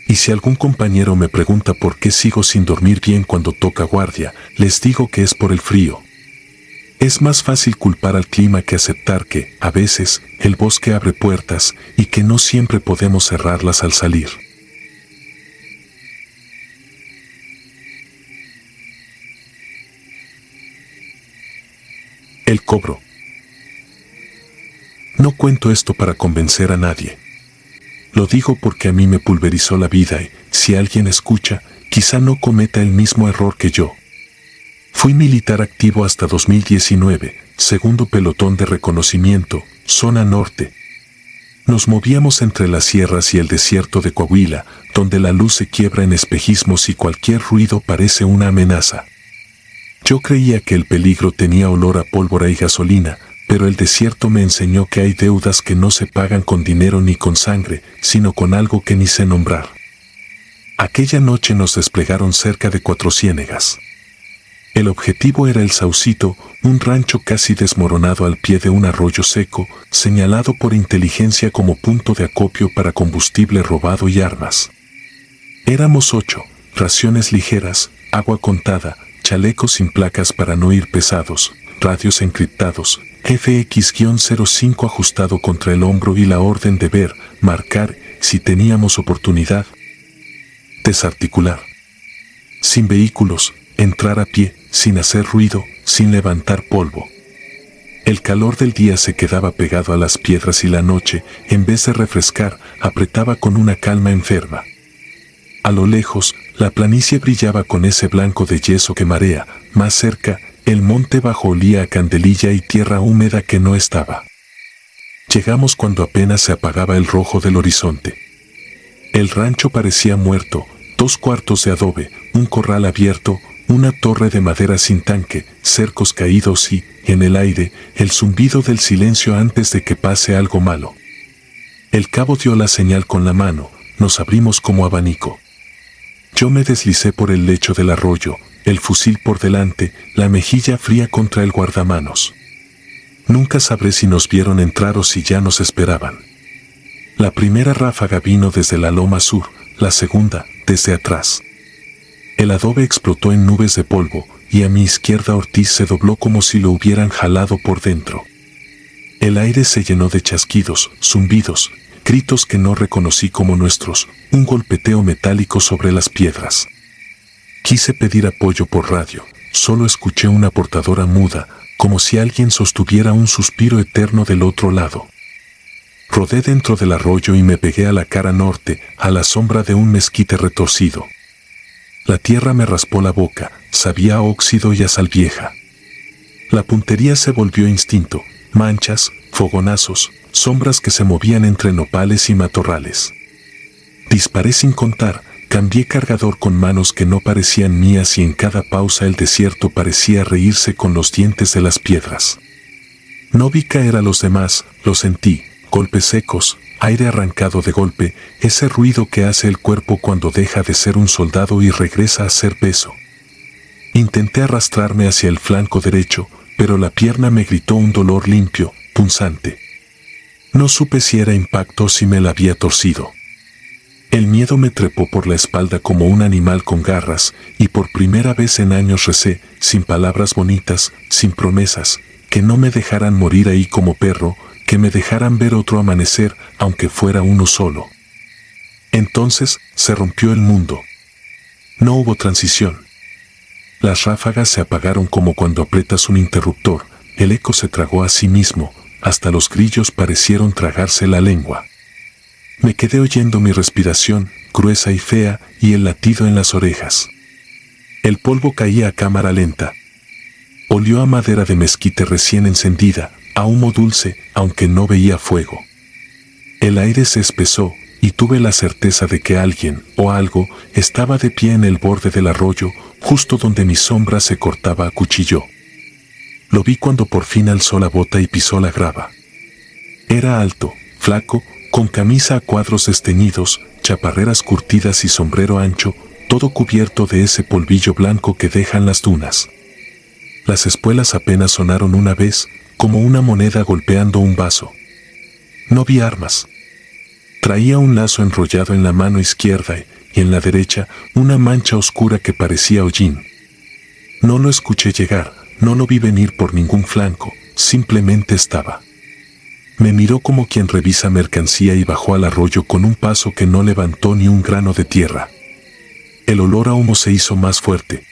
Y si algún compañero me pregunta por qué sigo sin dormir bien cuando toca guardia, les digo que es por el frío. Es más fácil culpar al clima que aceptar que, a veces, el bosque abre puertas y que no siempre podemos cerrarlas al salir. El cobro. No cuento esto para convencer a nadie. Lo digo porque a mí me pulverizó la vida y, si alguien escucha, quizá no cometa el mismo error que yo. Fui militar activo hasta 2019, segundo pelotón de reconocimiento, zona norte. Nos movíamos entre las sierras y el desierto de Coahuila, donde la luz se quiebra en espejismos y cualquier ruido parece una amenaza. Yo creía que el peligro tenía olor a pólvora y gasolina, pero el desierto me enseñó que hay deudas que no se pagan con dinero ni con sangre, sino con algo que ni sé nombrar. Aquella noche nos desplegaron cerca de 4 ciénegas. El objetivo era el Saucito, un rancho casi desmoronado al pie de un arroyo seco, señalado por inteligencia como punto de acopio para combustible robado y armas. Éramos 8, raciones ligeras, agua contada, chalecos sin placas para no ir pesados, radios encriptados, FX-05 ajustado contra el hombro y la orden de ver, marcar, si teníamos oportunidad. Desarticular. Sin vehículos, entrar a pie, sin hacer ruido, sin levantar polvo. El calor del día se quedaba pegado a las piedras y la noche, en vez de refrescar, apretaba con una calma enferma. A lo lejos, la planicie brillaba con ese blanco de yeso que marea, más cerca, el monte bajo olía a candelilla y tierra húmeda que no estaba. Llegamos cuando apenas se apagaba el rojo del horizonte. El rancho parecía muerto, 2 cuartos de adobe, un corral abierto, una torre de madera sin tanque, cercos caídos y, en el aire, el zumbido del silencio antes de que pase algo malo. El cabo dio la señal con la mano, nos abrimos como abanico. Yo me deslicé por el lecho del arroyo, el fusil por delante, la mejilla fría contra el guardamanos. Nunca sabré si nos vieron entrar o si ya nos esperaban. La primera ráfaga vino desde la loma sur, la segunda, desde atrás. El adobe explotó en nubes de polvo, y a mi izquierda Ortiz se dobló como si lo hubieran jalado por dentro. El aire se llenó de chasquidos, zumbidos, gritos que no reconocí como nuestros, un golpeteo metálico sobre las piedras. Quise pedir apoyo por radio, solo escuché una portadora muda, como si alguien sostuviera un suspiro eterno del otro lado. Rodé dentro del arroyo y me pegué a la cara norte, a la sombra de un mezquite retorcido. La tierra me raspó la boca, sabía a óxido y a sal vieja. La puntería se volvió instinto, manchas, fogonazos, sombras que se movían entre nopales y matorrales. Disparé sin contar, cambié cargador con manos que no parecían mías y en cada pausa el desierto parecía reírse con los dientes de las piedras. No vi caer a los demás, lo sentí, golpes secos, aire arrancado de golpe, ese ruido que hace el cuerpo cuando deja de ser un soldado y regresa a ser peso. Intenté arrastrarme hacia el flanco derecho, pero la pierna me gritó un dolor limpio, punzante. No supe si era impacto o si me la había torcido. El miedo me trepó por la espalda como un animal con garras, y por primera vez en años recé, sin palabras bonitas, sin promesas, que no me dejaran morir ahí como perro, que me dejaran ver otro amanecer, aunque fuera uno solo. Entonces, se rompió el mundo. No hubo transición. Las ráfagas se apagaron como cuando aprietas un interruptor, el eco se tragó a sí mismo, hasta los grillos parecieron tragarse la lengua. Me quedé oyendo mi respiración, gruesa y fea, y el latido en las orejas. El polvo caía a cámara lenta. Olió a madera de mezquite recién encendida, a humo dulce, aunque no veía fuego. El aire se espesó, y tuve la certeza de que alguien, o algo, estaba de pie en el borde del arroyo, justo donde mi sombra se cortaba a cuchillo. Lo vi cuando por fin alzó la bota y pisó la grava. Era alto, flaco, con camisa a cuadros desteñidos, chaparreras curtidas y sombrero ancho, todo cubierto de ese polvillo blanco que dejan las dunas. Las espuelas apenas sonaron una vez, como una moneda golpeando un vaso. No vi armas. Traía un lazo enrollado en la mano izquierda y en la derecha una mancha oscura que parecía hollín. No lo escuché llegar, no lo vi venir por ningún flanco, simplemente estaba. Me miró como quien revisa mercancía y bajó al arroyo con un paso que no levantó ni un grano de tierra. El olor a humo se hizo más fuerte.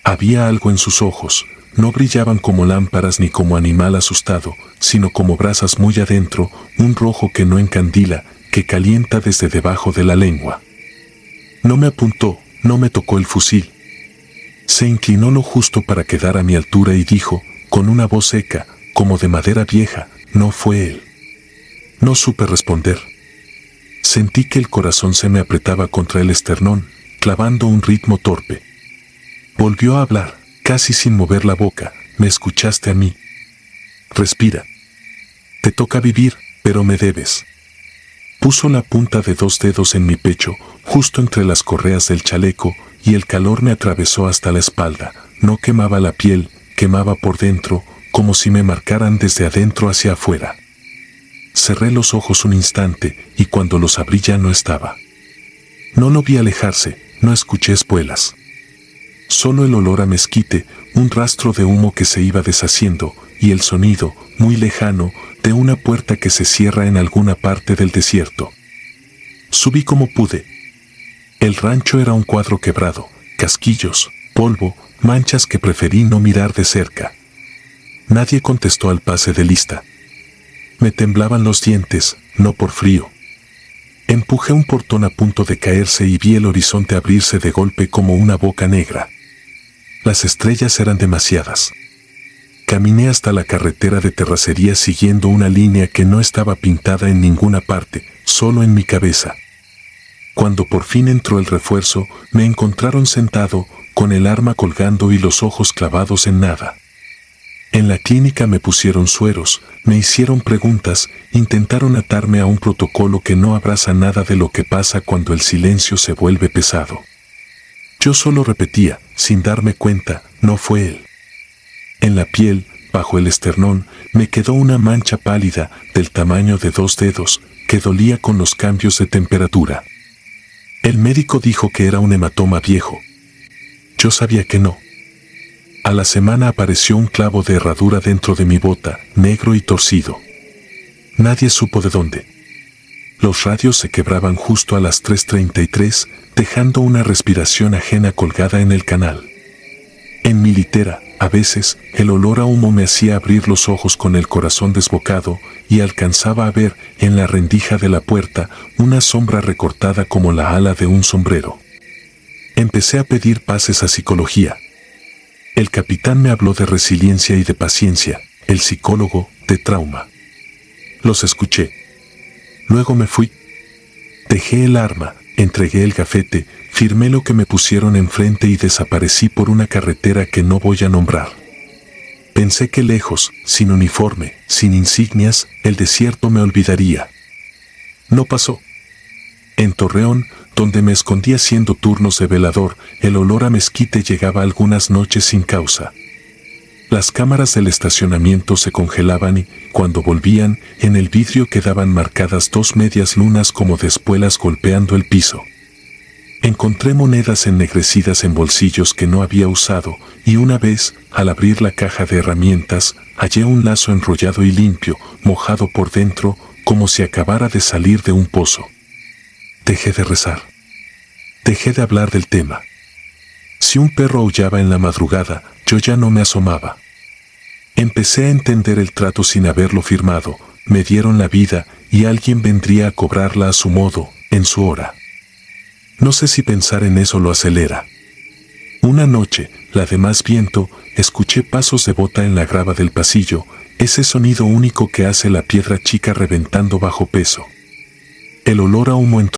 Había algo en sus ojos, no brillaban como lámparas ni como animal asustado, sino como brasas muy adentro, un rojo que no encandila, que calienta desde debajo de la lengua. No me apuntó, no me tocó el fusil. Se inclinó lo justo para quedar a mi altura y dijo, con una voz seca, como de madera vieja, no fue él. No supe responder. Sentí que el corazón se me apretaba contra el esternón, clavando un ritmo torpe. Volvió a hablar, casi sin mover la boca, me escuchaste a mí. Respira. Te toca vivir, pero me debes. Puso la punta de 2 dedos en mi pecho, justo entre las correas del chaleco, y el calor me atravesó hasta la espalda. No quemaba la piel, quemaba por dentro, como si me marcaran desde adentro hacia afuera. Cerré los ojos un instante, y cuando los abrí ya no estaba. No lo vi alejarse, no escuché espuelas. Solo el olor a mezquite, un rastro de humo que se iba deshaciendo, y el sonido, muy lejano, de una puerta que se cierra en alguna parte del desierto. Subí como pude. El rancho era un cuadro quebrado, casquillos, polvo, manchas que preferí no mirar de cerca. Nadie contestó al pase de lista. Me temblaban los dientes, no por frío. Empujé un portón a punto de caerse y vi el horizonte abrirse de golpe como una boca negra. Las estrellas eran demasiadas. Caminé hasta la carretera de terracería siguiendo una línea que no estaba pintada en ninguna parte, solo en mi cabeza. Cuando por fin entró el refuerzo, me encontraron sentado, con el arma colgando y los ojos clavados en nada. En la clínica me pusieron sueros, me hicieron preguntas, intentaron atarme a un protocolo que no abraza nada de lo que pasa cuando el silencio se vuelve pesado. Yo solo repetía, sin darme cuenta, no fue él. En la piel, bajo el esternón, me quedó una mancha pálida, del tamaño de 2 dedos, que dolía con los cambios de temperatura. El médico dijo que era un hematoma viejo. Yo sabía que no. A la semana apareció un clavo de herradura dentro de mi bota, negro y torcido. Nadie supo de dónde. Los radios se quebraban justo a las 3:33, dejando una respiración ajena colgada en el canal. En mi litera, a veces, el olor a humo me hacía abrir los ojos con el corazón desbocado y alcanzaba a ver, en la rendija de la puerta, una sombra recortada como la ala de un sombrero. Empecé a pedir pases a psicología. El capitán me habló de resiliencia y de paciencia, el psicólogo, de trauma. Los escuché. Luego me fui. Dejé el arma, entregué el gafete, firmé lo que me pusieron enfrente y desaparecí por una carretera que no voy a nombrar. Pensé que lejos, sin uniforme, sin insignias, el desierto me olvidaría. No pasó. En Torreón, donde me escondí haciendo turnos de velador, el olor a mezquite llegaba algunas noches sin causa. Las cámaras del estacionamiento se congelaban y, cuando volvían, en el vidrio quedaban marcadas 2 medias lunas como de espuelas golpeando el piso. Encontré monedas ennegrecidas en bolsillos que no había usado, y una vez, al abrir la caja de herramientas, hallé un lazo enrollado y limpio, mojado por dentro, como si acabara de salir de un pozo. Dejé de rezar. Dejé de hablar del tema. Si un perro aullaba en la madrugada, yo ya no me asomaba. Empecé a entender el trato sin haberlo firmado, me dieron la vida y alguien vendría a cobrarla a su modo, en su hora. No sé si pensar en eso lo acelera. Una noche, la de más viento, escuché pasos de bota en la grava del pasillo, ese sonido único que hace la piedra chica reventando bajo peso. El olor a humo entró